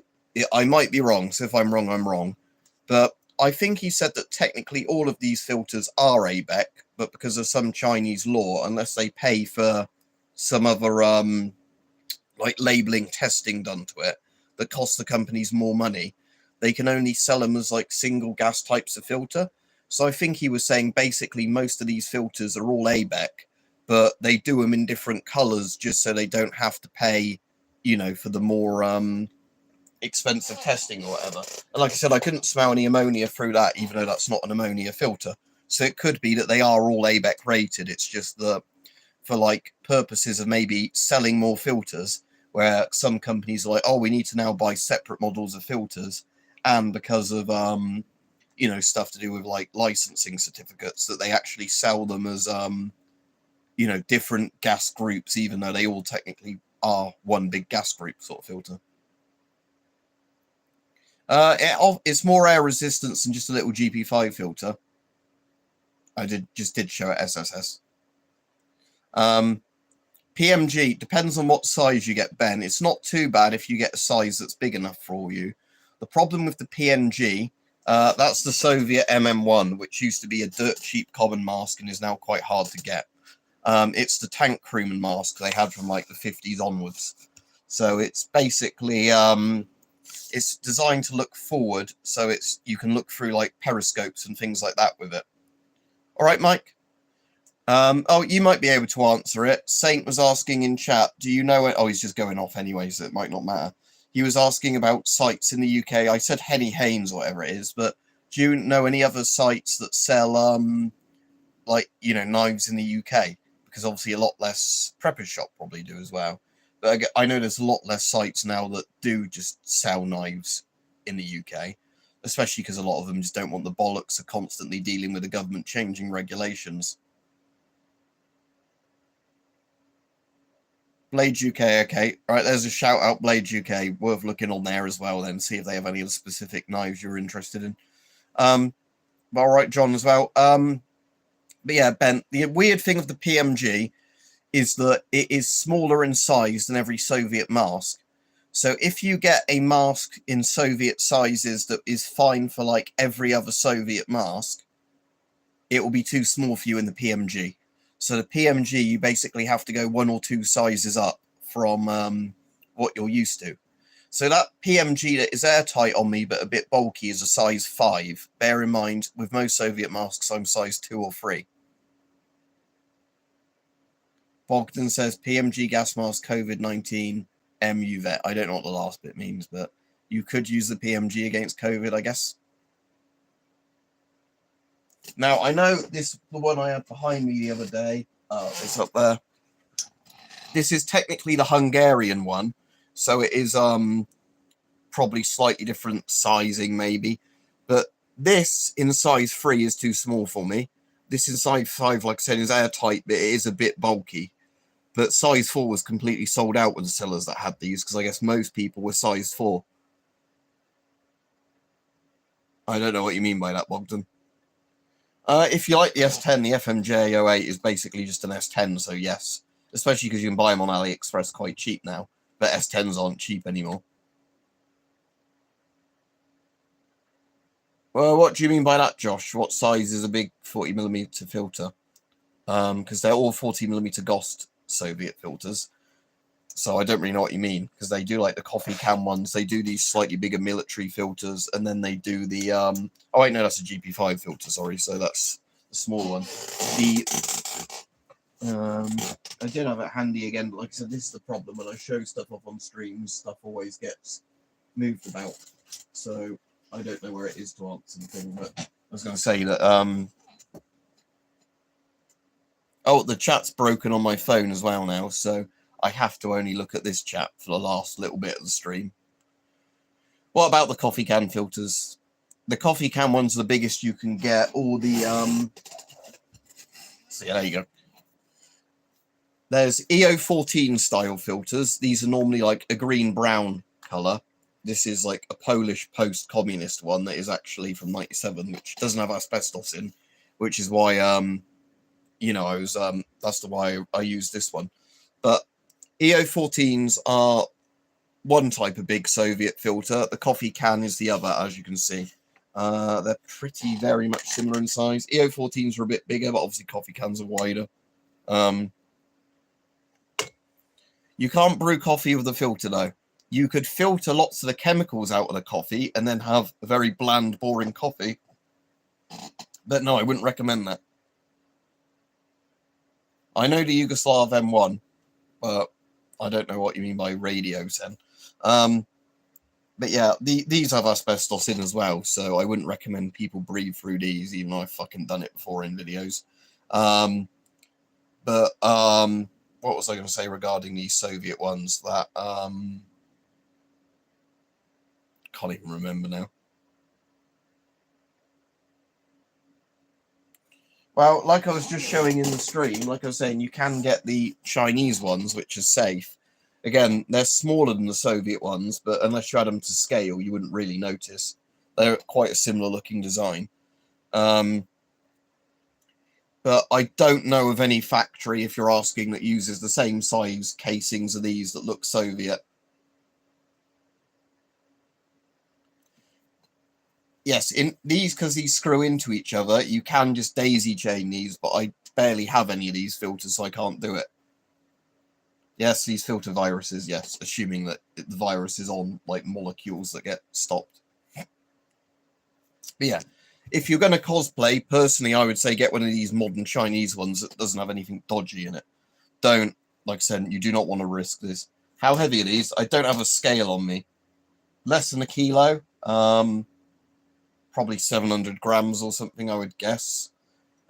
Speaker 1: I might be wrong, so if I'm wrong, I'm wrong. But I think he said that technically all of these filters are ABEC, but because of some Chinese law, unless they pay for some other, like, labeling testing done to it, that costs the companies more money, they can only sell them as, like, single gas types of filter. So I think he was saying basically most of these filters are all ABEC, but they do them in different colors just so they don't have to pay, for the more expensive testing or whatever. And like I said, I couldn't smell any ammonia through that, even though that's not an ammonia filter. So it could be that they are all ABEC rated. It's just that for like purposes of maybe selling more filters, where some companies are like, oh, we need to now buy separate models of filters, and because of you know, stuff to do with like licensing certificates, that they actually sell them as you know, different gas groups, even though they all technically are one big gas group sort of filter. It's more air resistance than just a little GP5 filter. I just did show it SSS. PMG depends on what size you get, Ben. It's not too bad if you get a size that's big enough for you. The problem with the PMG, that's the Soviet MM1, which used to be a dirt cheap common mask and is now quite hard to get. It's the tank crewman mask they had from like the 50s onwards. So it's basically it's designed to look forward, so you can look through like periscopes and things like that with it. All right, Mike. Oh, you might be able to answer it. Saint was asking in chat, do you know it? Oh, he's just going off anyway, so it might not matter. He was asking about sites in the UK. I said Henny Haynes or whatever it is, but do you know any other sites that sell like, you know, knives in the UK? Because obviously a lot less preppers shop probably do as well. But I know there's a lot less sites now that do just sell knives in the UK, especially because a lot of them just don't want the bollocks of constantly dealing with the government changing regulations. Blades UK, okay. All right, there's a shout out, Blades UK. Worth looking on there as well then, see if they have any other specific knives you're interested in. All right, John as well. But yeah, Ben, the weird thing of the PMG is that it is smaller in size than every Soviet mask. So if you get a mask in Soviet sizes that is fine for like every other Soviet mask, it will be too small for you in the PMG. So the PMG, you basically have to go 1 or 2 sizes up from what you're used to. So that PMG that is airtight on me but a bit bulky is a size 5. Bear in mind, with most Soviet masks, I'm size 2 or 3. Bogdan says PMG gas mask COVID-19 MUVET. I don't know what the last bit means, but you could use the PMG against COVID, I guess. Now, I know the one I had behind me the other day. It's up there. This is technically the Hungarian one, so it is probably slightly different sizing, maybe. But this in size 3 is too small for me. This in size 5, like I said, is airtight, but it is a bit bulky. But size 4 was completely sold out with the sellers that had these, because I guess most people were size 4. I don't know what you mean by that, Bogdan. If you like the S10, the FMJ08 is basically just an S10, so yes. Especially because you can buy them on AliExpress quite cheap now. But S10s aren't cheap anymore. Well, what do you mean by that, Josh? What size is a big 40mm filter? Because they're all 40mm GOST Soviet filters. So I don't really know what you mean, because they do like the coffee can ones. They do these slightly bigger military filters, and then they do the oh wait, no, that's a GP5 filter, sorry. So that's the small one. I did have it handy again, but like I said, this is the problem. When I show stuff off on streams, stuff always gets moved about. So I don't know where it is to answer the thing, but I was going to say that oh, the chat's broken on my phone as well now, so I have to only look at this chat for the last little bit of the stream. What about the coffee can filters? The coffee can ones are the biggest you can get, or the so yeah, there you go. There's EO14 style filters. These are normally like a green-brown color. This is like a Polish post-communist one that is actually from 97, which doesn't have asbestos in, which is why you know, I was that's why I used this one. But EO14s are one type of big Soviet filter. The coffee can is the other, as you can see. They're pretty very much similar in size. EO14s are a bit bigger, but obviously coffee cans are wider. You can't brew coffee with a filter, though. You could filter lots of the chemicals out of the coffee and then have a very bland, boring coffee. But no, I wouldn't recommend that. I know the Yugoslav M1, but I don't know what you mean by radio sen. But yeah, these have asbestos in as well, so I wouldn't recommend people breathe through these, even though I've fucking done it before in videos. But what was I going to say regarding these Soviet ones? That can't even remember now. Well, like I was just showing in the stream, like I was saying, you can get the Chinese ones, which is safe. Again, they're smaller than the Soviet ones, but unless you add them to scale, you wouldn't really notice. They're quite a similar looking design. But I don't know of any factory, if you're asking, that uses the same size casings of these that look Soviet. Yes, in these, because these screw into each other, you can just daisy chain these, but I barely have any of these filters, so I can't do it. Yes, these filter viruses, yes, assuming that the virus is on, like, molecules that get stopped. But yeah, if you're going to cosplay, personally, I would say get one of these modern Chinese ones that doesn't have anything dodgy in it. Don't, like I said, you do not want to risk this. How heavy are these? I don't have a scale on me. Less than a kilo. Probably 700 grams or something, I would guess.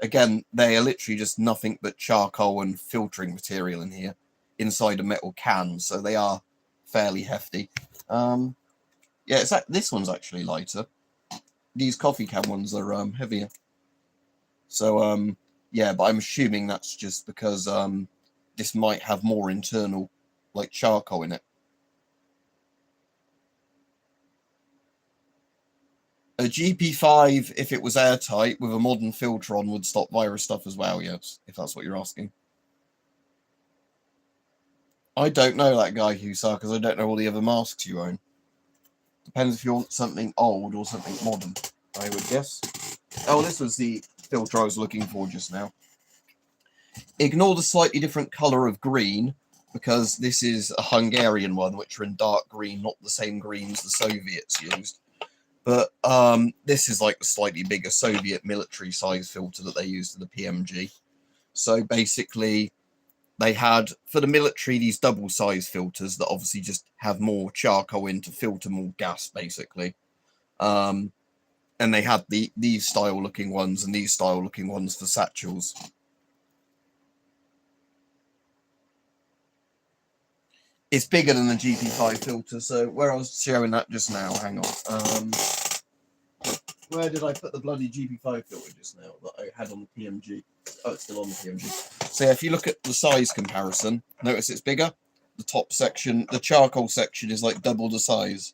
Speaker 1: Again, they are literally just nothing but charcoal and filtering material in here, inside a metal can, so they are fairly hefty. Yeah, this one's actually lighter. These coffee can ones are heavier. So yeah, but I'm assuming that's just because this might have more internal, like, charcoal in it. A GP5, if it was airtight with a modern filter on, would stop virus stuff as well, yes, if that's what you're asking. I don't know that guy, Hussar, because I don't know all the other masks you own. Depends if you want something old or something modern, I would guess. Oh, this was the filter I was looking for just now. Ignore the slightly different colour of green, because this is a Hungarian one, which are in dark green, not the same greens the Soviets used. But this is like the slightly bigger Soviet military size filter that they used in the PMG. So basically, they had, for the military, these double size filters that obviously just have more charcoal in to filter more gas, basically. And they had these style looking ones and these style looking ones for satchels. It's bigger than the GP5 filter, so where I was showing that just now, hang on. Where did I put the bloody GP5 filter just now that I had on the PMG? Oh, it's still on the PMG. So yeah, if you look at the size comparison, notice it's bigger. The top section, the charcoal section, is like double the size.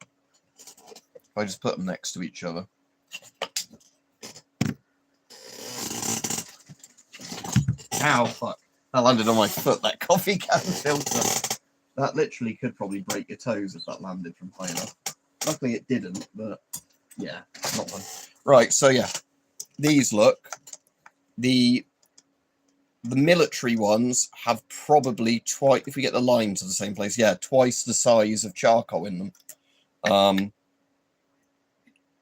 Speaker 1: If I just put them next to each other. Ow, fuck. That landed on my foot, that coffee can filter. That literally could probably break your toes if that landed from high enough. Luckily it didn't, but yeah, not fun. Right, so yeah, these look. The military ones have probably twice, if we get the lines to the same place, yeah, twice the size of charcoal in them.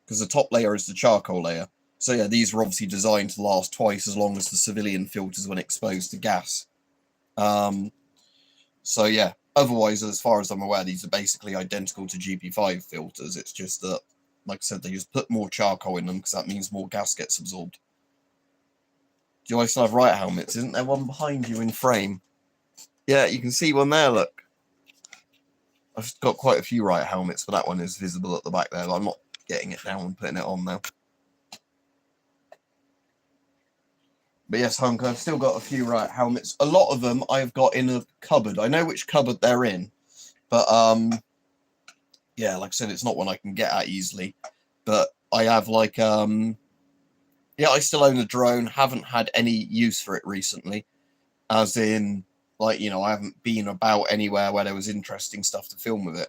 Speaker 1: Because the top layer is the charcoal layer. So yeah, these are obviously designed to last twice as long as the civilian filters when exposed to gas. So yeah, otherwise, as far as I'm aware, these are basically identical to GP5 filters. It's just that, like I said, they just put more charcoal in them because that means more gas gets absorbed. Do I still have riot helmets? Isn't there one behind you in frame? Yeah, you can see one there, look. I've got quite a few riot helmets, but that one is visible at the back there. But I'm not getting it down and putting it on now. But yes, Hunk, I've still got a few riot helmets. A lot of them I've got in a cupboard. I know which cupboard they're in, but yeah, like I said, it's not one I can get at easily. But I have like yeah, I still own a drone. Haven't had any use for it recently, as in, like, you know, I haven't been about anywhere where there was interesting stuff to film with it.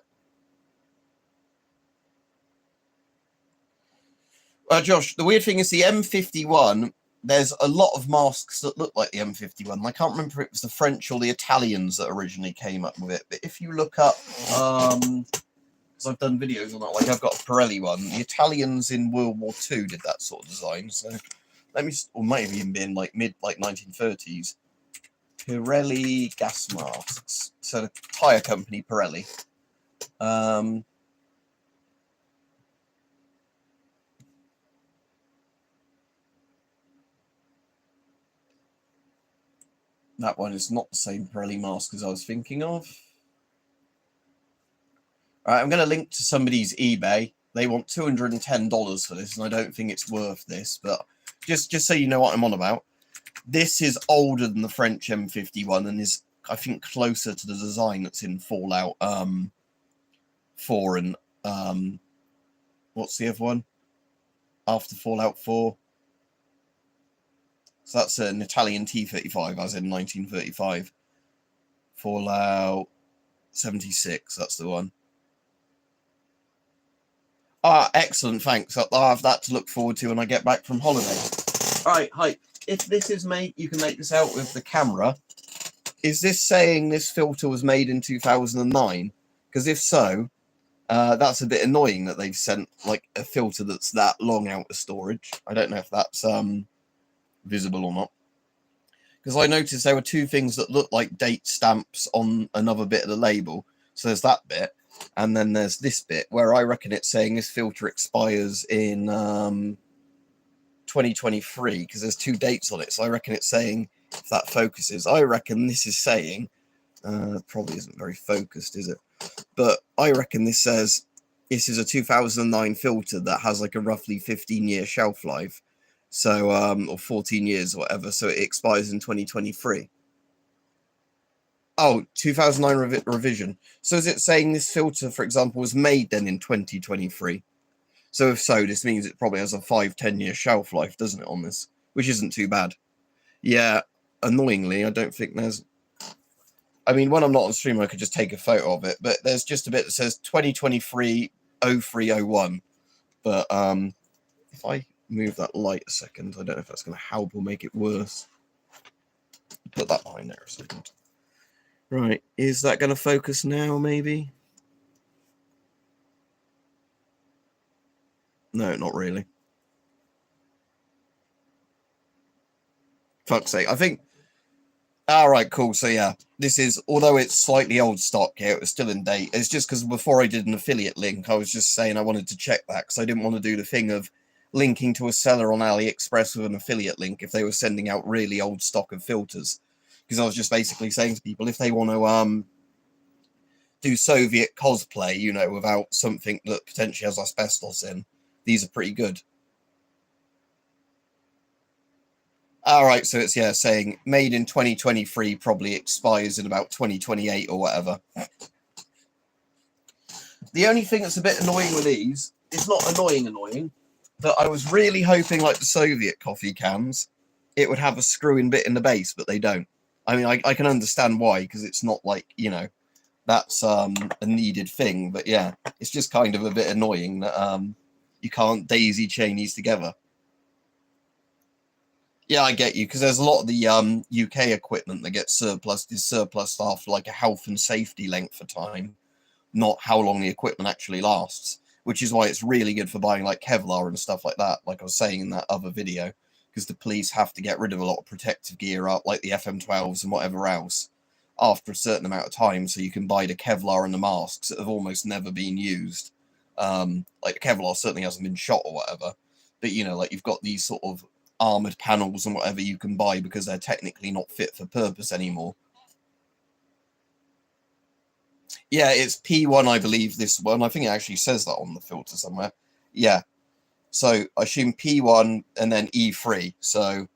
Speaker 1: Josh, the weird thing is the M51, there's a lot of masks that look like the M51. I can't remember if it was the French or the Italians that originally came up with it. But if you look up, because I've done videos on that, like I've got a Pirelli one. The Italians in World War II did that sort of design. So let me, or might have even been like mid, like 1930s. Pirelli gas masks. So the tyre company Pirelli. That one is not the same Pirelli mask as I was thinking of. All right, I'm going to link to somebody's eBay. They want $210 for this, and I don't think it's worth this. But just so you know what I'm on about, this is older than the French M51 and is, I think, closer to the design that's in Fallout 4 and what's the other one after Fallout 4? So that's an Italian T-35, as in 1935. Fallout 76, that's the one. Ah, excellent, thanks. I'll have that to look forward to when I get back from holiday. All right, hi. If this is made, you can make this out with the camera. Is this saying this filter was made in 2009? Because if so, that's a bit annoying that they've sent like a filter that's that long out of storage. I don't know if that's visible or not. Because I noticed there were two things that looked like date stamps on another bit of the label. So there's that bit. And then there's this bit where I reckon it's saying this filter expires in 2023 because there's two dates on it. So I reckon it's saying, if that focuses, I reckon this is saying, probably isn't very focused, is it? But I reckon this says this is a 2009 filter that has like a roughly 15-year shelf life. So, or 14 years or whatever. So it expires in 2023. Oh, 2009 revision. So is it saying this filter, for example, was made then in 2023? So if so, this means it probably has a 5-10 year shelf life, doesn't it, on this? Which isn't too bad. Yeah, annoyingly, I don't think there's... I mean, when I'm not on stream, I could just take a photo of it. But there's just a bit that says 2023-0301. But if I move that light a second, I don't know if that's going to help or make it worse. Put that behind there a second. Right, is that going to focus now, maybe? No, not really. Fuck's sake. I think... All right, cool. So, yeah, this is... Although it's slightly old stock here, it was still in date. It's just because before I did an affiliate link, I was just saying I wanted to check that because I didn't want to do the thing of linking to a seller on AliExpress with an affiliate link if they were sending out really old stock of filters. Because I was just basically saying to people, if they want to... do Soviet cosplay, you know, without something that potentially has asbestos in. These are pretty good. All right, so it's, yeah, saying made in 2023, probably expires in about 2028 or whatever. The only thing that's a bit annoying with these, it's not annoying, but I was really hoping, like the Soviet coffee cans, it would have a screw-in bit in the base, but they don't. I mean, I can understand why, because it's not like, you know, that's a needed thing, but yeah, it's just kind of a bit annoying that you can't daisy chain these together. Yeah, I get you, because there's a lot of the UK equipment that gets surplus after like a health and safety length of time, not how long the equipment actually lasts, which is why it's really good for buying like Kevlar and stuff like that, like I was saying in that other video, because the police have to get rid of a lot of protective gear up, like the FM12s and whatever else, after a certain amount of time, so you can buy the Kevlar and the masks that have almost never been used. Like the Kevlar certainly hasn't been shot or whatever, but you know, like you've got these sort of armored panels and whatever you can buy because they're technically not fit for purpose anymore. Yeah, it's P1, I believe, this one. I think it actually says that on the filter somewhere. Yeah. So I assume P1 and then E3. So,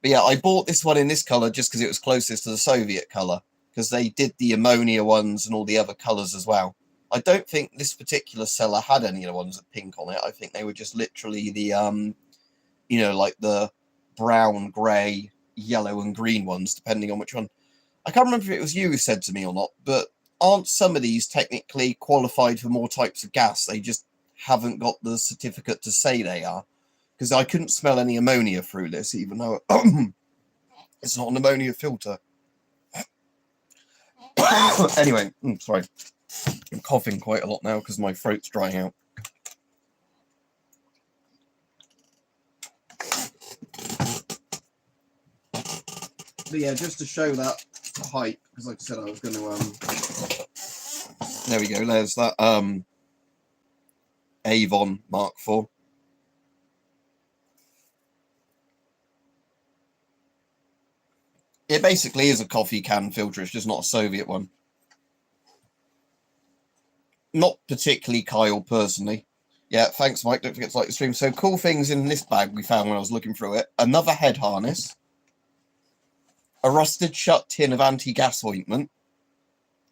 Speaker 1: but yeah, I bought this one in this color just because it was closest to the Soviet color, because they did the ammonia ones and all the other colors as well. I don't think this particular seller had any of the ones with pink on it. I think they were just literally the, you know, like the brown, grey, yellow and green ones, depending on which one. I can't remember if it was you who said to me or not, but aren't some of these technically qualified for more types of gas? They just haven't got the certificate to say they are. Because I couldn't smell any ammonia through this, even though it's not an ammonia filter. Anyway, sorry. I'm coughing quite a lot now because my throat's drying out. But yeah, just to show that height, because like I said, I was going to... there we go, there's that Avon Mark IV. It basically is a coffee can filter. It's just not a Soviet one. Not particularly Kyle, personally. Yeah, thanks, Mike. Don't forget to like the stream. So, cool things in this bag we found when I was looking through it. Another head harness. A rusted shut tin of anti-gas ointment.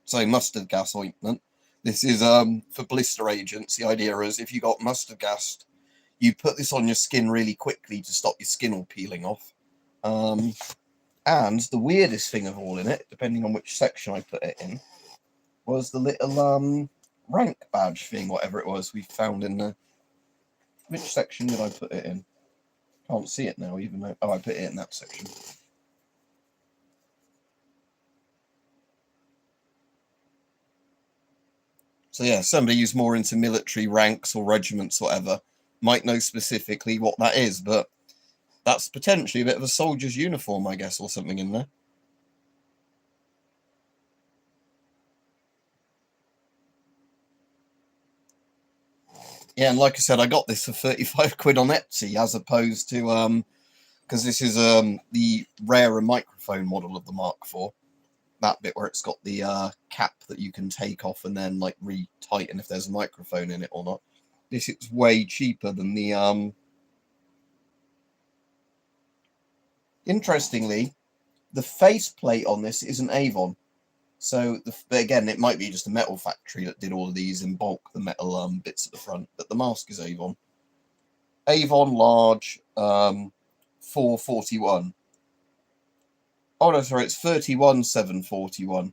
Speaker 1: So, mustard gas ointment. This is for blister agents. The idea is if you got mustard gas, you put this on your skin really quickly to stop your skin all peeling off. And the weirdest thing of all in it, depending on which section I put it in, was the little rank badge thing, whatever it was we found in the... Which section did I put it in? Can't see it now, even though... Oh, I put it in that section. So yeah, somebody who's more into military ranks or regiments, whatever, might know specifically what that is, but that's potentially a bit of a soldier's uniform, I guess, or something in there. Yeah, and like I said, I got this for 35 quid on Etsy, as opposed to, because this is the rarer microphone model of the Mark IV. That bit where it's got the cap that you can take off and then like re-tighten if there's a microphone in it or not. This is way cheaper than the... Interestingly, the faceplate on this isn't Avon. So, again, it might be just a metal factory that did all of these in bulk, the metal bits at the front, but the mask is Avon. Avon large, 441. Oh, no, sorry, it's 31,741.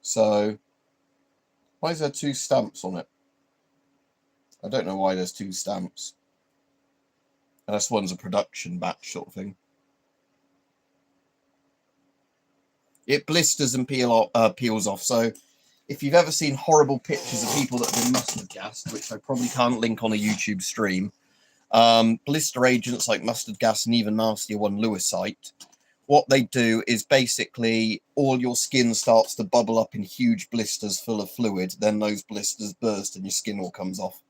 Speaker 1: So, why is there two stamps on it? I don't know why there's two stamps. Unless one's a production batch sort of thing. It blisters and peels off. So if you've ever seen horrible pictures of people that have been mustard gassed, which I probably can't link on a YouTube stream, blister agents like mustard gas and even nastier one, lewisite, what they do is basically all your skin starts to bubble up in huge blisters full of fluid. Then those blisters burst and your skin all comes off.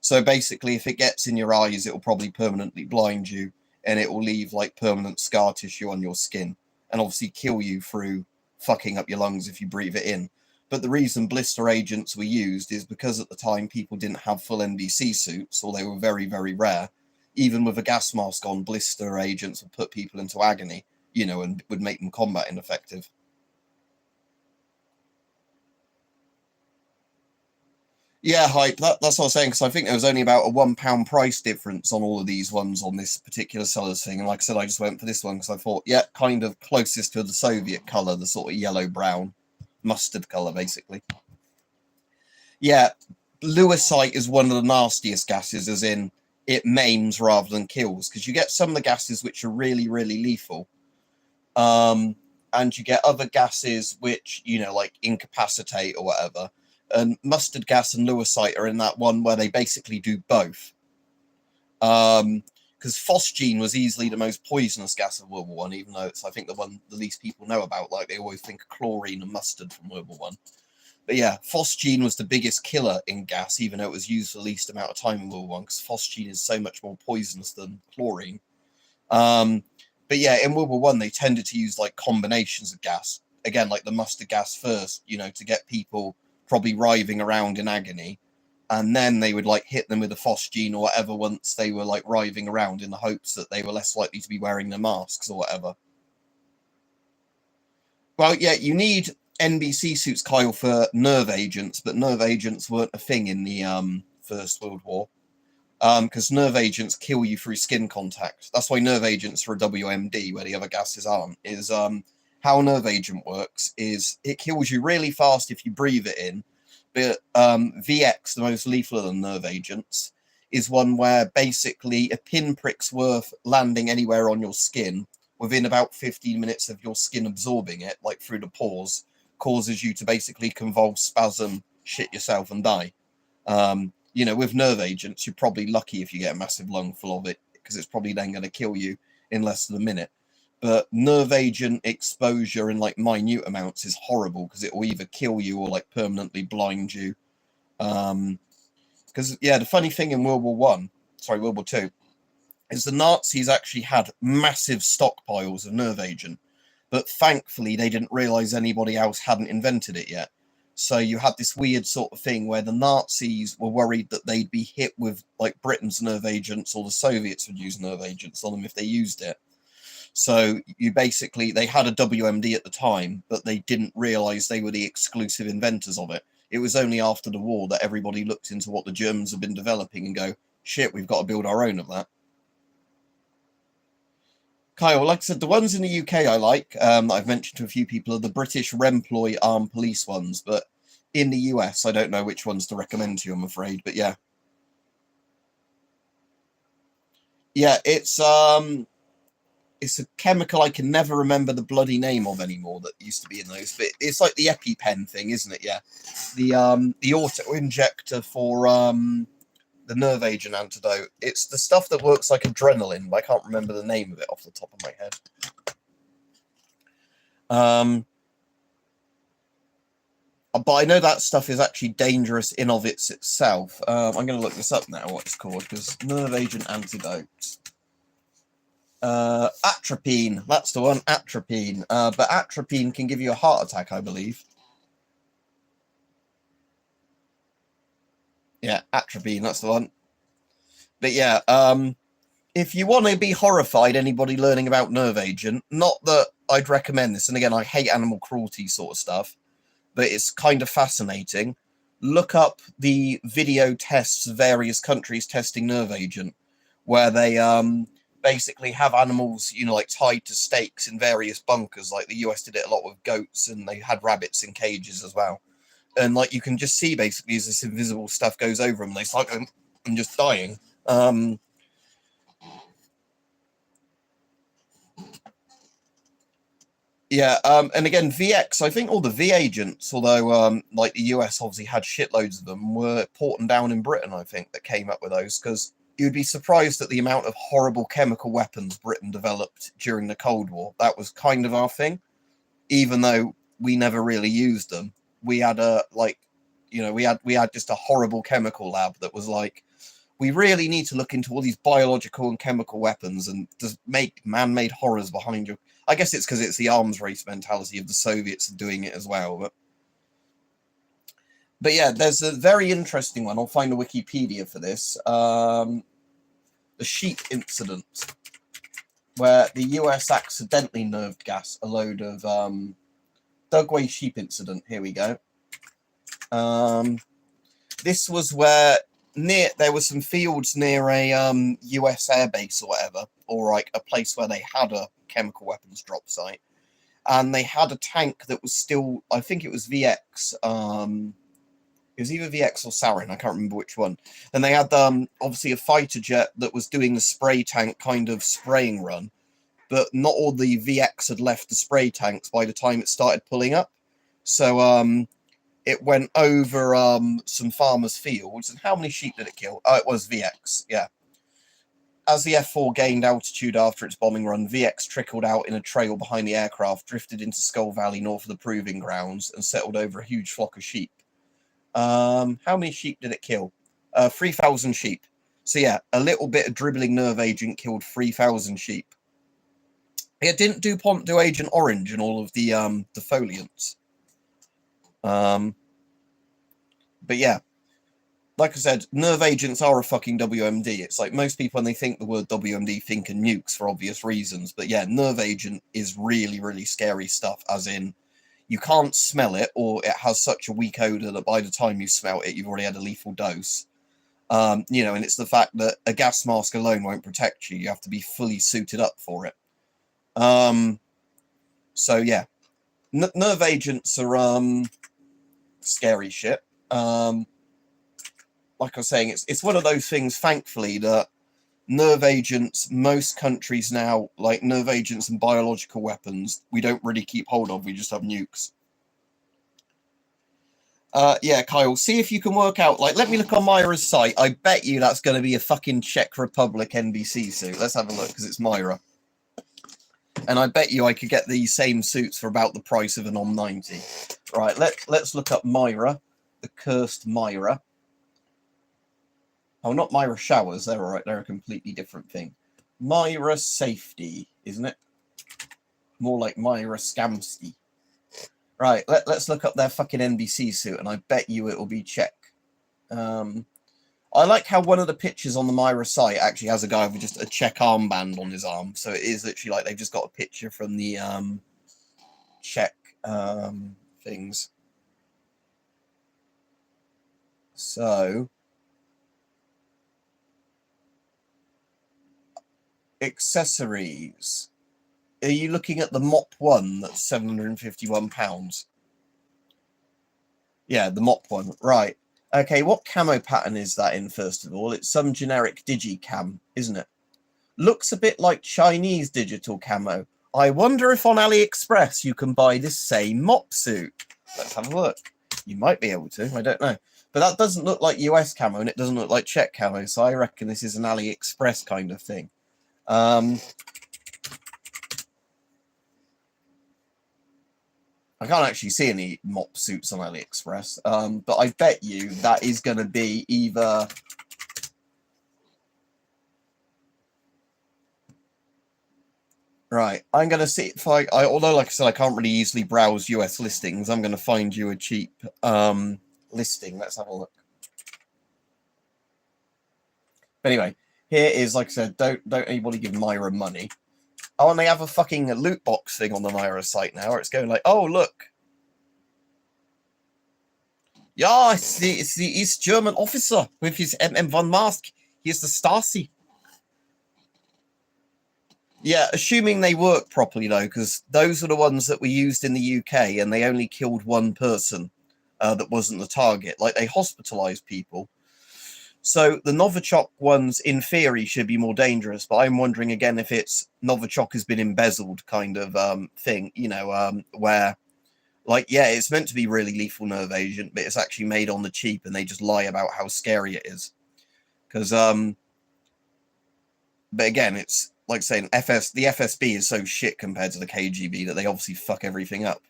Speaker 1: So basically, if it gets in your eyes, it will probably permanently blind you and it will leave like permanent scar tissue on your skin. And obviously kill you through fucking up your lungs if you breathe it in. But the reason blister agents were used is because at the time people didn't have full NBC suits, or they were very, very rare. Even with a gas mask on, blister agents would put people into agony, you know, and would make them combat ineffective. Yeah, hype. That's what I was saying, because I think there was only about a £1 price difference on all of these ones on this particular seller's thing. And like I said, I just went for this one because I thought, yeah, kind of closest to the Soviet colour, the sort of yellow-brown mustard colour, basically. Yeah, lewisite is one of the nastiest gases, as in it maims rather than kills, because you get some of the gases which are really, really lethal. And you get other gases which, you know, like incapacitate or whatever. And mustard gas and lewisite are in that one where they basically do both. Because phosgene was easily the most poisonous gas of World War I, even though it's, I think, the one the least people know about. Like, they always think of chlorine and mustard from World War I. But yeah, phosgene was the biggest killer in gas, even though it was used for the least amount of time in World War I, because phosgene is so much more poisonous than chlorine. But yeah, in World War I, they tended to use, like, combinations of gas. Again, like the mustard gas first, you know, to get people probably writhing around in agony, and then they would like hit them with a phosgene or whatever once they were like writhing around, in the hopes that they were less likely to be wearing their masks or whatever. Well, yeah, you need NBC suits, Kyle, for nerve agents, but nerve agents weren't a thing in the First World War, because nerve agents kill you through skin contact. That's why nerve agents are a WMD, where the other gases aren't. Is how a nerve agent works is it kills you really fast if you breathe it in, but VX, the most lethal of the nerve agents, is one where basically a pinprick's worth landing anywhere on your skin within about 15 minutes of your skin absorbing it, like through the pores, causes you to basically convulse, spasm, shit yourself and die. You know, with nerve agents, you're probably lucky if you get a massive lung full of it, because it's probably then going to kill you in less than a minute. But nerve agent exposure in like minute amounts is horrible, because it will either kill you or like permanently blind you. Because yeah, the funny thing in World War II, is the Nazis actually had massive stockpiles of nerve agent. but thankfully they didn't realize anybody else hadn't invented it yet. So you had this weird sort of thing where the Nazis were worried that they'd be hit with like Britain's nerve agents, or the Soviets would use nerve agents on them if they used it. So they had a WMD at the time, but they didn't realize they were the exclusive inventors of it. It was only after the war that everybody looked into what the Germans had been developing and go, shit, we've got to build our own of that. Kyle, like I said, the ones in the UK I like, I've mentioned to a few people, are the British Remploy armed police ones, but in the US, I don't know which ones to recommend to you, I'm afraid, but yeah. Yeah, it's a chemical I can never remember the bloody name of anymore that used to be in those, but it's like the EpiPen thing, isn't it? Yeah. The auto-injector for the nerve agent antidote. It's the stuff that works like adrenaline, but I can't remember the name of it off the top of my head. But I know that stuff is actually dangerous in of itself. I'm going to look this up now, what it's called, because nerve agent antidote. Atropine, that's the one, atropine. But atropine can give you a heart attack, I believe. Yeah, atropine, that's the one. But yeah, if you want to be horrified, anybody learning about nerve agent, not that I'd recommend this, and again, I hate animal cruelty sort of stuff, but it's kind of fascinating. Look up the video tests of various countries testing nerve agent, where they basically have animals, you know, like tied to stakes in various bunkers. Like the US did it a lot with goats, and they had rabbits in cages as well. And like you can just see basically as this invisible stuff goes over them, they start going and just dying. Yeah, and again, VX, I think all the V agents, although like the US obviously had shitloads of them, were Porton down in Britain, I think, that came up with those, because you'd be surprised at the amount of horrible chemical weapons Britain developed during the Cold War. That was kind of our thing, even though we never really used them. We had we had just a horrible chemical lab that was like, we really need to look into all these biological and chemical weapons and just make man-made horrors behind you. I guess it's because it's the arms race mentality of the Soviets doing it as well. But yeah, there's a very interesting one. I'll find a Wikipedia for this. The sheep incident, where the US accidentally nerve gas a load of Dugway sheep incident. Here we go. This was where there were some fields near a US airbase or whatever, or like a place where they had a chemical weapons drop site, and they had a tank that was still, I think it was VX, it was either VX or Sarin, I can't remember which one, and they had obviously a fighter jet that was doing the spray tank kind of spraying run, but not all the VX had left the spray tanks by the time it started pulling up, so it went over some farmers' fields. And how many sheep did it kill? Oh, it was VX, yeah. As the F-4 gained altitude after its bombing run, VX trickled out in a trail behind the aircraft, drifted into Skull Valley north of the proving grounds, and settled over a huge flock of sheep. How many sheep did it kill? 3,000 sheep. So yeah, a little bit of dribbling nerve agent killed 3,000 sheep. It didn't DuPont do Agent Orange and all of the defoliants. But yeah, like I said, nerve agents are a fucking WMD. It's like most people, when they think the word WMD, think of nukes for obvious reasons. But yeah, nerve agent is really, really scary stuff, as in you can't smell it, or it has such a weak odor that by the time you smell it, you've already had a lethal dose. You know, and it's the fact that a gas mask alone won't protect you. You have to be fully suited up for it. So yeah, nerve agents are scary shit. Like I was saying, it's one of those things, thankfully, that nerve agents, most countries now, like nerve agents and biological weapons, we don't really keep hold of, we just have nukes. Yeah, Kyle, see if you can work out, like, let me look on Myra's site. I bet you that's going to be a fucking Czech Republic NBC suit. Let's have a look, because it's Myra. And I bet you I could get these same suits for about the price of an OM90. Right, let's look up Myra, the cursed Myra. Oh, not Myra showers. They're all right. They're a completely different thing. Myra safety, isn't it? More like Myra Scamsky. Right, let's look up their fucking NBC suit, and I bet you it will be Czech. I like how one of the pictures on the Myra site actually has a guy with just a Czech armband on his arm. So it is literally like they've just got a picture from the Czech things. So accessories. Are you looking at the mop one that's £751? Yeah, the mop one. Right. Okay, what camo pattern is that in, first of all? It's some generic digicam, isn't it? Looks a bit like Chinese digital camo. I wonder if on AliExpress you can buy this same mop suit. Let's have a look. You might be able to, I don't know. But that doesn't look like US camo, and it doesn't look like Czech camo, so I reckon this is an AliExpress kind of thing. I can't actually see any mop suits on AliExpress, but I bet you that is going to be either... Right, I'm going to see if although, like I said, I can't really easily browse US listings, I'm going to find you a cheap listing. Let's have a look. But anyway, here is, like I said, don't anybody give Myra money. Oh, and they have a fucking loot box thing on the Myra site now, where it's going like, oh, look. Yeah, it's the East German officer with his MM1 mask. He's the Stasi. Yeah, assuming they work properly, though, because those are the ones that were used in the UK, and they only killed one person that wasn't the target. Like, they hospitalized people. So the Novichok ones, in theory, should be more dangerous, but I'm wondering again if it's Novichok has been embezzled kind of thing, you know, where, like, yeah, it's meant to be really lethal nerve agent, but it's actually made on the cheap, and they just lie about how scary it is. Because, but again, it's like saying the FSB is so shit compared to the KGB that they obviously fuck everything up.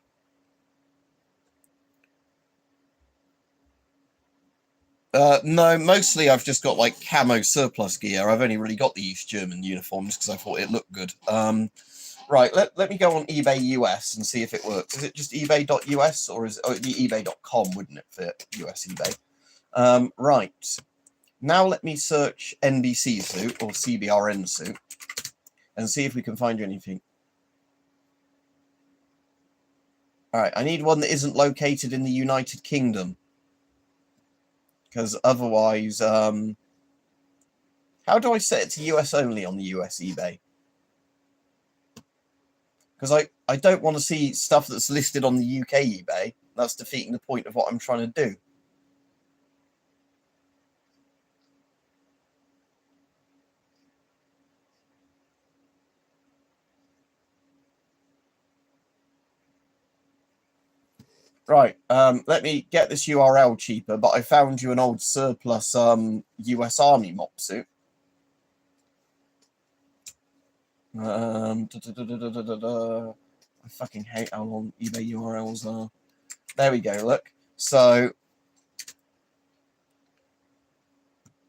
Speaker 1: No, mostly I've just got like camo surplus gear. I've only really got the East German uniforms because I thought it looked good. Right, let me go on eBay US and see if it works. Is it just ebay.us or is it'd be ebay.com, wouldn't it, for US eBay? Right. Now let me search NBC suit or CBRN suit and see if we can find anything. All right, I need one that isn't located in the United Kingdom. Because otherwise, how do I set it to US only on the US eBay? Because I don't want to see stuff that's listed on the UK eBay. That's defeating the point of what I'm trying to do. Right, let me get this URL cheaper, but I found you an old surplus US Army mop suit. I fucking hate how long eBay URLs are. There we go, look. So,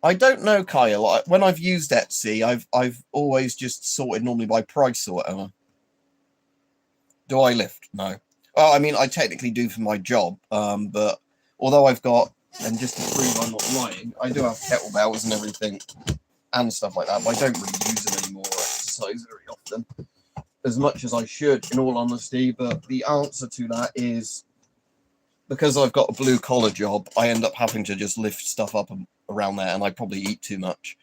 Speaker 1: I don't know, Kyle. When I've used Etsy, I've always just sorted normally by price or whatever. Do I lift? No. Well, I mean, I technically do for my job, but although I've got, and just to prove I'm not lying, I do have kettlebells and everything and stuff like that, but I don't really use them anymore or exercise very often, as much as I should, in all honesty. But the answer to that is, because I've got a blue-collar job, I end up having to just lift stuff up around there, and I probably eat too much.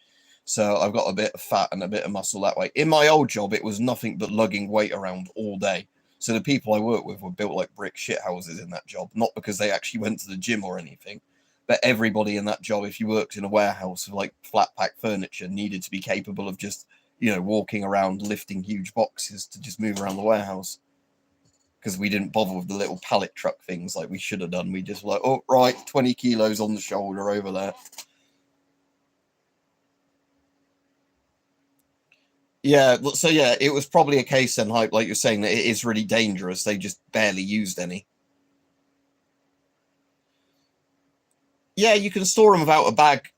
Speaker 1: So I've got a bit of fat and a bit of muscle that way. In my old job, it was nothing but lugging weight around all day. So the people I work with were built like brick shithouses in that job, not because they actually went to the gym or anything, but everybody in that job, if you worked in a warehouse with like flat pack furniture, needed to be capable of just, you know, walking around lifting huge boxes to just move around the warehouse. Because we didn't bother with the little pallet truck things like we should have done. We just were like, oh, right, 20 kilos on the shoulder over there. Yeah, so yeah, it was probably a case then, like you're saying, that it is really dangerous. They just barely used any. Yeah, you can store them without a bag,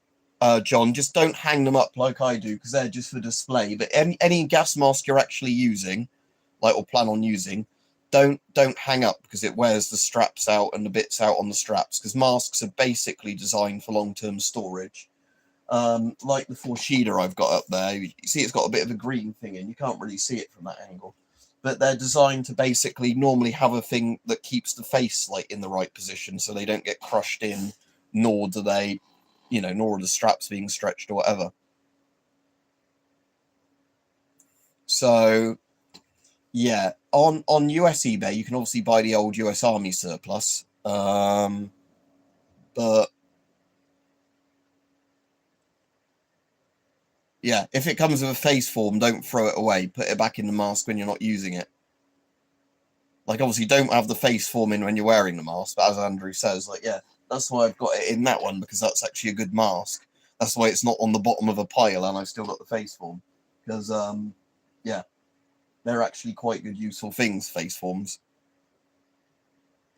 Speaker 1: John. Just don't hang them up like I do, because they're just for display. But any gas mask you're actually using, like, or plan on using, don't hang up, because it wears the straps out and the bits out on the straps, because masks are basically designed for long-term storage. Like the Forshida I've got up there, you see it's got a bit of a green thing in. You can't really see it from that angle, but they're designed to basically normally have a thing that keeps the face like in the right position, so they don't get crushed in, nor do they, nor are the straps being stretched or whatever. So yeah, on US eBay you can obviously buy the old US Army surplus, but yeah, if it comes with a face form, don't throw it away. Put it back in the mask when you're not using it. Like, obviously, don't have the face form in when you're wearing the mask. But as Andrew says, like, yeah, that's why I've got it in that one, because that's actually a good mask. That's why it's not on the bottom of a pile and I've still got the face form. Because, yeah, they're actually quite good, useful things, face forms.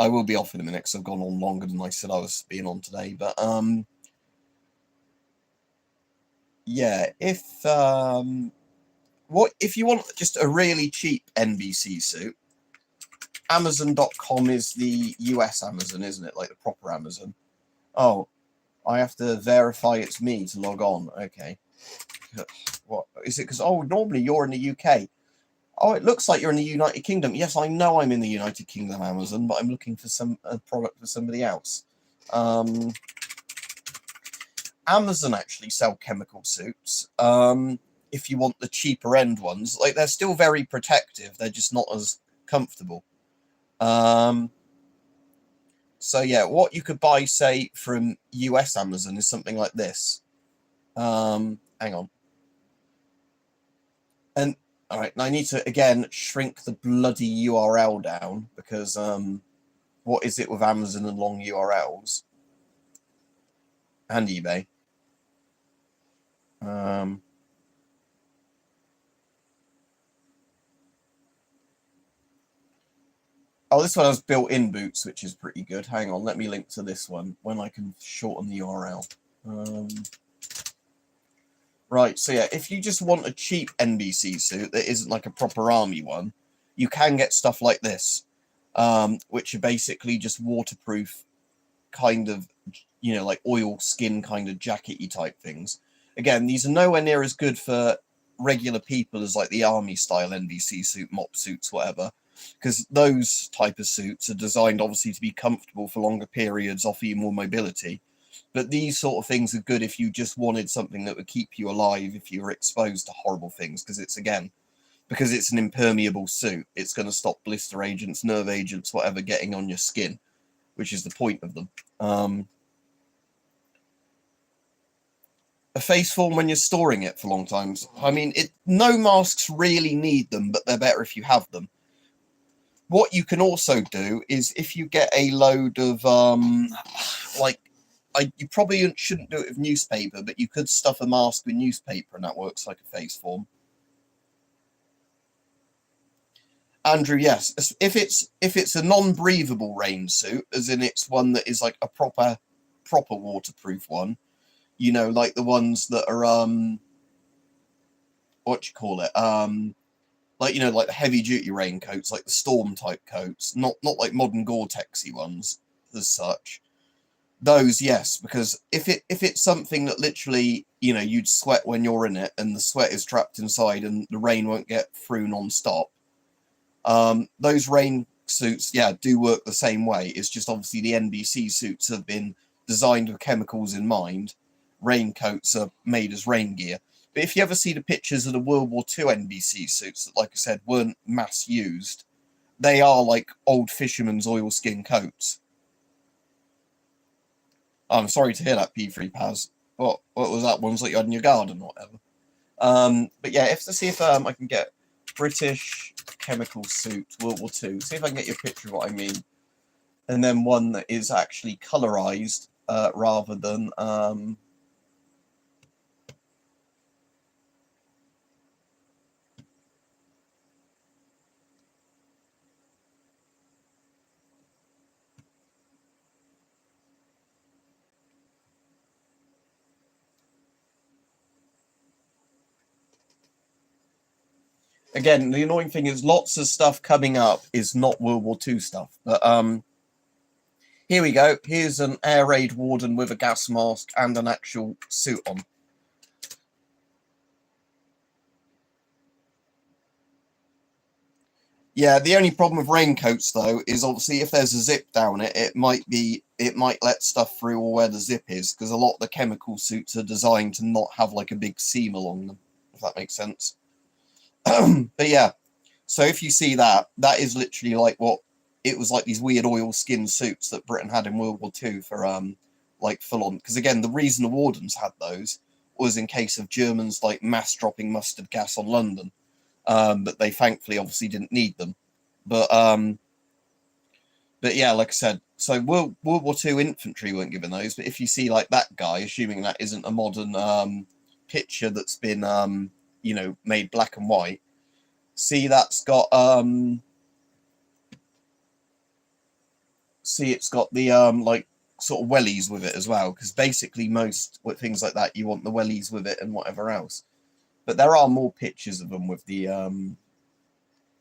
Speaker 1: I will be off in a minute because I've gone on longer than I said I was being on today. But, yeah, if you want just a really cheap NBC suit, Amazon.com is the US Amazon, isn't it? Like the proper Amazon. Oh, I have to verify it's me to log on. Okay. What is it? Because, oh, normally you're in the UK. Oh, it looks like you're in the United Kingdom. Yes, I know I'm in the United Kingdom Amazon, but I'm looking for a product for somebody else. Amazon actually sell chemical suits. If you want the cheaper end ones, like, they're still very protective. They're just not as comfortable. So yeah, what you could buy, say, from US Amazon is something like this. Hang on. And all right, now I need to again shrink the bloody URL down, because what is it with Amazon and long URLs and eBay? Oh, this one has built-in boots, which is pretty good. Hang on, let me link to this one when I can shorten the URL. Right, so yeah, if you just want a cheap NBC suit that isn't like a proper army one, you can get stuff like this, which are basically just waterproof, kind of, like oil skin kind of jackety type things. Again, these are nowhere near as good for regular people as like the army style NBC suit, mop suits, whatever, because those type of suits are designed obviously to be comfortable for longer periods, offer you more mobility. But these sort of things are good if you just wanted something that would keep you alive if you were exposed to horrible things, because it's an impermeable suit, it's going to stop blister agents, nerve agents, whatever, getting on your skin, which is the point of them. A face form when you're storing it for long times. I mean, no masks really need them, but they're better if you have them. What you can also do is, if you get a load of you probably shouldn't do it with newspaper, but you could stuff a mask with newspaper and that works like a face form. Andrew, yes. If it's a non-breathable rain suit, as in it's one that is like a proper waterproof one, like the ones that are what do you call it? Like the heavy duty raincoats, like the storm type coats, not like modern Gore-Texy ones as such. Those, yes, because if it's something that literally, you'd sweat when you're in it and the sweat is trapped inside and the rain won't get through non-stop, those rain suits, yeah, do work the same way. It's just obviously the NBC suits have been designed with chemicals in mind. Raincoats are made as rain gear. But if you ever see the pictures of the World War II NBC suits that, like I said, weren't mass used, they are like old fishermen's oilskin coats. I'm sorry to hear that, P3 Paz. What was that? Ones that you had in your garden or whatever. But yeah, to see if I can get British chemical suit World War II. See if I can get you a picture of what I mean. And then one that is actually colorized rather than again, the annoying thing is lots of stuff coming up is not World War II stuff. But here we go. Here's an air raid warden with a gas mask and an actual suit on. Yeah, the only problem with raincoats though is obviously if there's a zip down it, it might let stuff through or where the zip is, because a lot of the chemical suits are designed to not have like a big seam along them, if that makes sense. But yeah, so if you see that, that is literally like what it was, like these weird oil skin suits that Britain had in World War II for like full on. Because again, the reason the wardens had those was in case of Germans like mass dropping mustard gas on London. But they thankfully obviously didn't need them. But yeah, like I said, so World War II infantry weren't given those. But if you see like that guy, assuming that isn't a modern picture that's been you know, made black and white, see that's got see it's got the like sort of wellies with it as well, because basically most with things like that you want the wellies with it and whatever else. But there are more pictures of them with the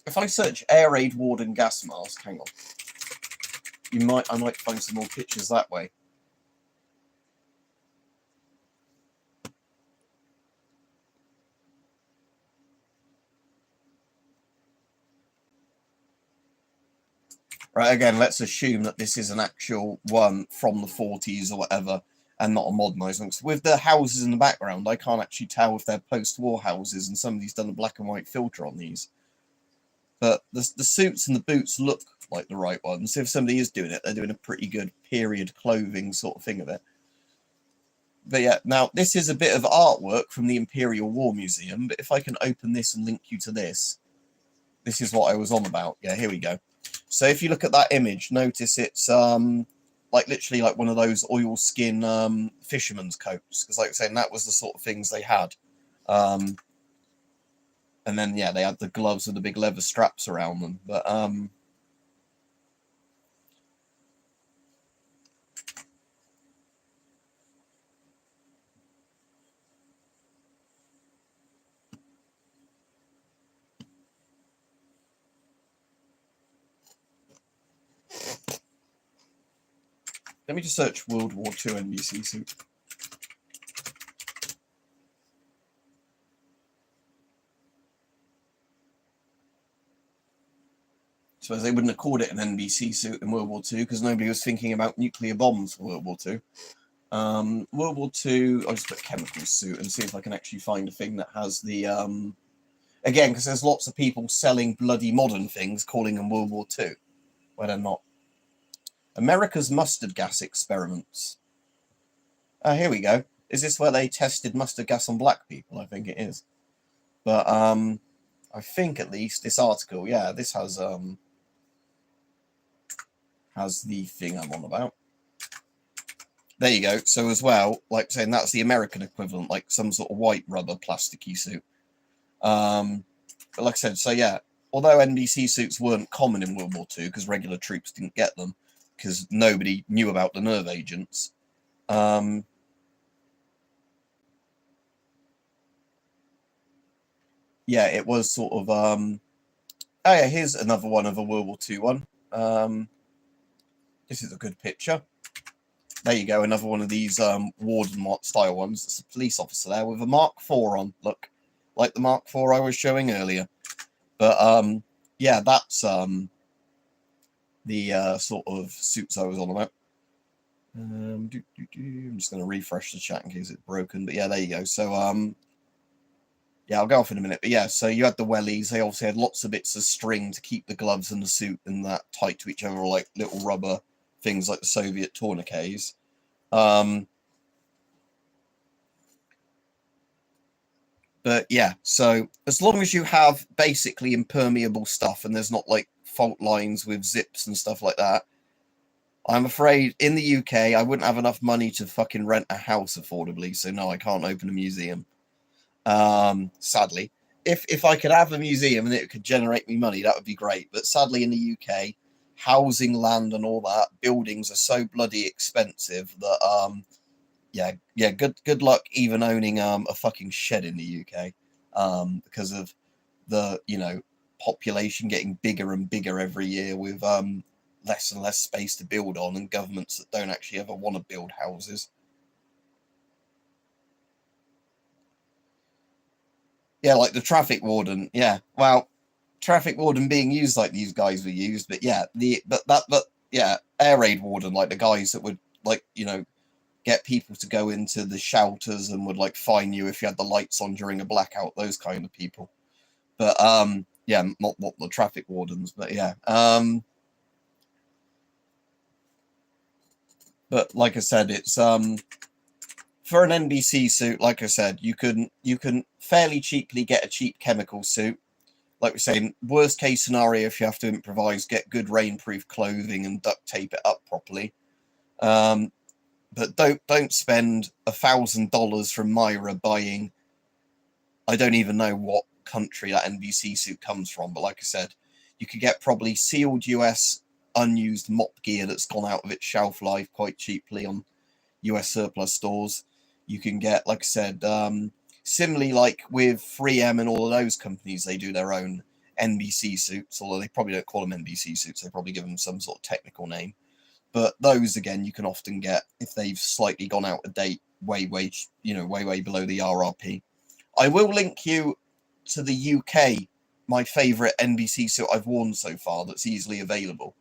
Speaker 1: if I search air raid warden gas mask, hang on, I might find some more pictures that way. Right, again, let's assume that this is an actual one from the 40s or whatever, and not a modernised one. With the houses in the background, I can't actually tell if they're post-war houses, and somebody's done a black and white filter on these. But the suits and the boots look like the right ones. If somebody is doing it, they're doing a pretty good period clothing sort of thing of it. But yeah, now this is a bit of artwork from the Imperial War Museum, but if I can open this and link you to this, this is what I was on about. Yeah, here we go. So if you look at that image, notice it's like literally like one of those oil skin fisherman's coats, because like I was saying, that was the sort of things they had. And then yeah, they had the gloves with the big leather straps around them. But let me just search World War II NBC suit. So they wouldn't have called it an NBC suit in World War II because nobody was thinking about nuclear bombs for World War II. World War II, I'll just put chemical suit and see if I can actually find a thing that has the again, because there's lots of people selling bloody modern things calling them World War II, where they're not. America's mustard gas experiments. Here we go. Is this where they tested mustard gas on black people? I think it is. But I think at least this article, yeah, this has the thing I'm on about. There you go. So as well, like saying that's the American equivalent, like some sort of white rubber plasticky suit. But like I said, so yeah, although NBC suits weren't common in World War II because regular troops didn't get them because nobody knew about the nerve agents. Yeah, it was sort of oh yeah, here's another one of a World War II one. This is a good picture. There you go, another one of these warden style ones. It's a police officer there with a Mark IV on. Look, like the Mark IV I was showing earlier. But yeah, that's the sort of suits I was on about. I'm just going to refresh the chat in case it's broken. But yeah, there you go. So yeah, I'll go off in a minute. But yeah, so you had the wellies. They obviously had lots of bits of string to keep the gloves and the suit and that tight to each other, or like little rubber things like the Soviet tourniquets. But yeah, so as long as you have basically impermeable stuff and there's not like fault lines with zips and stuff like that, I'm afraid in the UK I wouldn't have enough money to fucking rent a house affordably. So no, I can't open a museum. Sadly, if I could have a museum and it could generate me money, that would be great. But sadly, in the UK, housing, land, and all that, buildings are so bloody expensive that yeah, good luck even owning a fucking shed in the UK, because of the, you know, population getting bigger and bigger every year with less and less space to build on, and governments that don't actually ever want to build houses. Yeah, like the traffic warden. Yeah, well, traffic warden being used like these guys were used, but yeah, but air raid warden, like the guys that would, like, you know, get people to go into the shelters and would like fine you if you had the lights on during a blackout, those kind of people. But yeah, not the traffic wardens, but yeah. But like I said, it's for an NBC suit, like I said, you can fairly cheaply get a cheap chemical suit. Like we're saying, worst case scenario, if you have to improvise, get good rainproof clothing and duct tape it up properly. But don't spend $1,000 from Myra buying, I don't even know what country that NBC suit comes from, but like I said, you could get probably sealed US unused mop gear that's gone out of its shelf life quite cheaply on US surplus stores. You can get, like I said, similarly, like with 3M and all of those companies, they do their own NBC suits, although they probably don't call them NBC suits, they probably give them some sort of technical name. But those, again, you can often get, if they've slightly gone out of date, way below the RRP. I will link you to the UK, my favourite NBC suit I've worn so far that's easily available.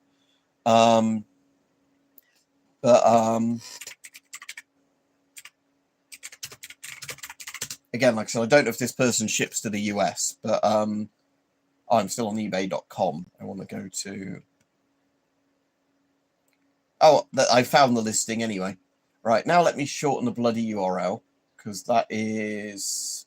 Speaker 1: Again, like I said, I don't know if this person ships to the US, but I'm still on eBay.com. I want to go to... Oh, I found the listing anyway. Right, now let me shorten the bloody URL, because that is...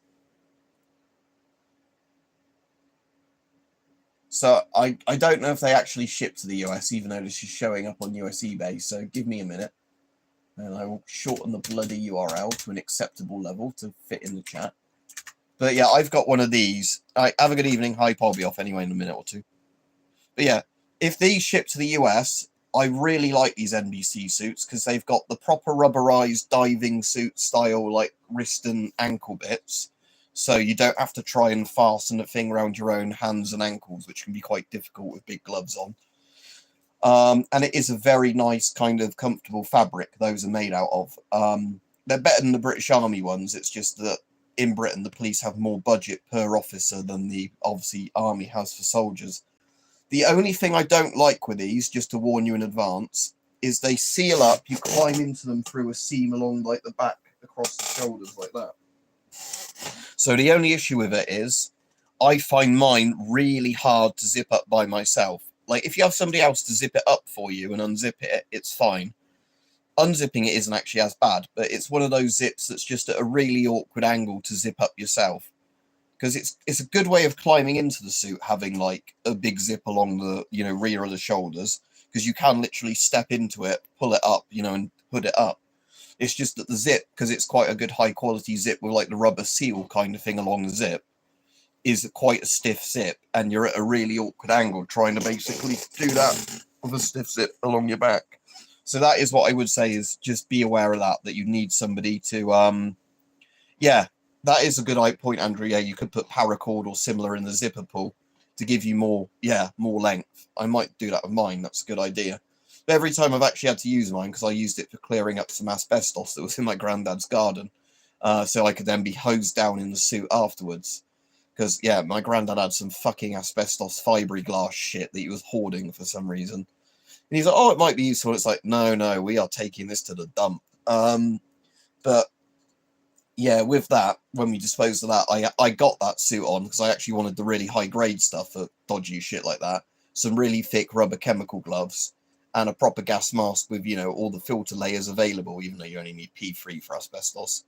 Speaker 1: So I don't know if they actually ship to the US, even though this is showing up on US eBay, so give me a minute. And I will shorten the bloody URL to an acceptable level to fit in the chat. But yeah, I've got one of these. Have a good evening. Hype, I'll be off anyway in a minute or two. But yeah, if these ship to the US, I really like these NBC suits because they've got the proper rubberized diving suit style, like wrist and ankle bits. So you don't have to try and fasten a thing around your own hands and ankles, which can be quite difficult with big gloves on. And it is a very nice kind of comfortable fabric those are made out of. They're better than the British Army ones. It's just that in Britain, the police have more budget per officer than the, obviously, Army has for soldiers. The only thing I don't like with these, just to warn you in advance, is they seal up. You climb into them through a seam along like the back across the shoulders like that. So the only issue with it is I find mine really hard to zip up by myself. Like, if you have somebody else to zip it up for you and unzip it, it's fine. Unzipping it isn't actually as bad, but it's one of those zips that's just at a really awkward angle to zip up yourself. Because it's a good way of climbing into the suit, having, like, a big zip along the, you know, rear of the shoulders. Because you can literally step into it, pull it up, you know, and hood it up. It's just that the zip, because it's quite a good high-quality zip with, like, the rubber seal kind of thing along the zip, is quite a stiff zip, and you're at a really awkward angle trying to basically do that with a stiff zip along your back. So that is what I would say, is just be aware of that you need somebody to, yeah, that is a good point, Andrew. Yeah, you could put paracord or similar in the zipper pull to give you more length. I might do that with mine. That's a good idea. But every time I've actually had to use mine, because I used it for clearing up some asbestos that was in my granddad's garden, so I could then be hosed down in the suit afterwards. Because, yeah, my granddad had some fucking asbestos fiberglass shit that he was hoarding for some reason. And he's like, oh, it might be useful. It's like, no, we are taking this to the dump. But, yeah, with that, when we disposed of that, I got that suit on because I actually wanted the really high-grade stuff for dodgy shit like that. Some really thick rubber chemical gloves and a proper gas mask with, you know, all the filter layers available, even though you only need P3 for asbestos.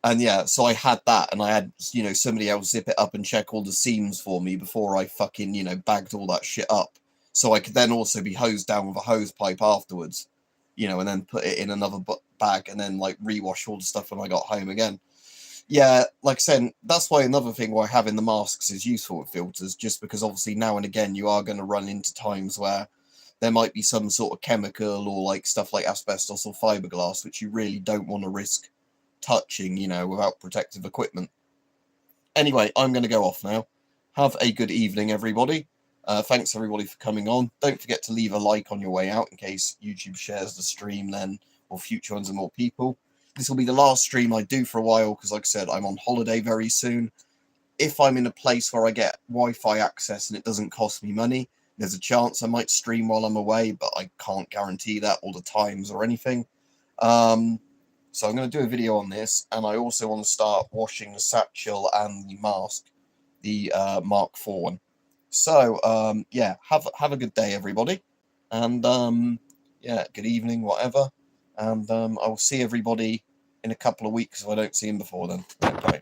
Speaker 1: And yeah, so I had that, and I had, you know, somebody else zip it up and check all the seams for me before I fucking, you know, bagged all that shit up. So I could then also be hosed down with a hose pipe afterwards, you know, and then put it in another bag and then, like, rewash all the stuff when I got home again. Yeah, like I said, that's why another thing why having the masks is useful with filters, just because obviously now and again you are going to run into times where there might be some sort of chemical or, like, stuff like asbestos or fiberglass, which you really don't want to risk touching, you know, without protective equipment. Anyway, I'm going to go off now. Have a good evening, everybody. Thanks everybody for coming on. Don't forget to leave a like on your way out in case YouTube shares the stream then, or future ones and more people. This will be the last stream I do for a while because, like I said, I'm on holiday very soon. If I'm in a place where I get Wi-Fi access and it doesn't cost me money, there's a chance I might stream while I'm away, but I can't guarantee that or the times or anything. So I'm going to do a video on this, and I also want to start washing the satchel and the mask, the Mark IV one. So yeah, have a good day, everybody, and yeah, good evening, whatever, and I will see everybody in a couple of weeks if I don't see him before then. Bye.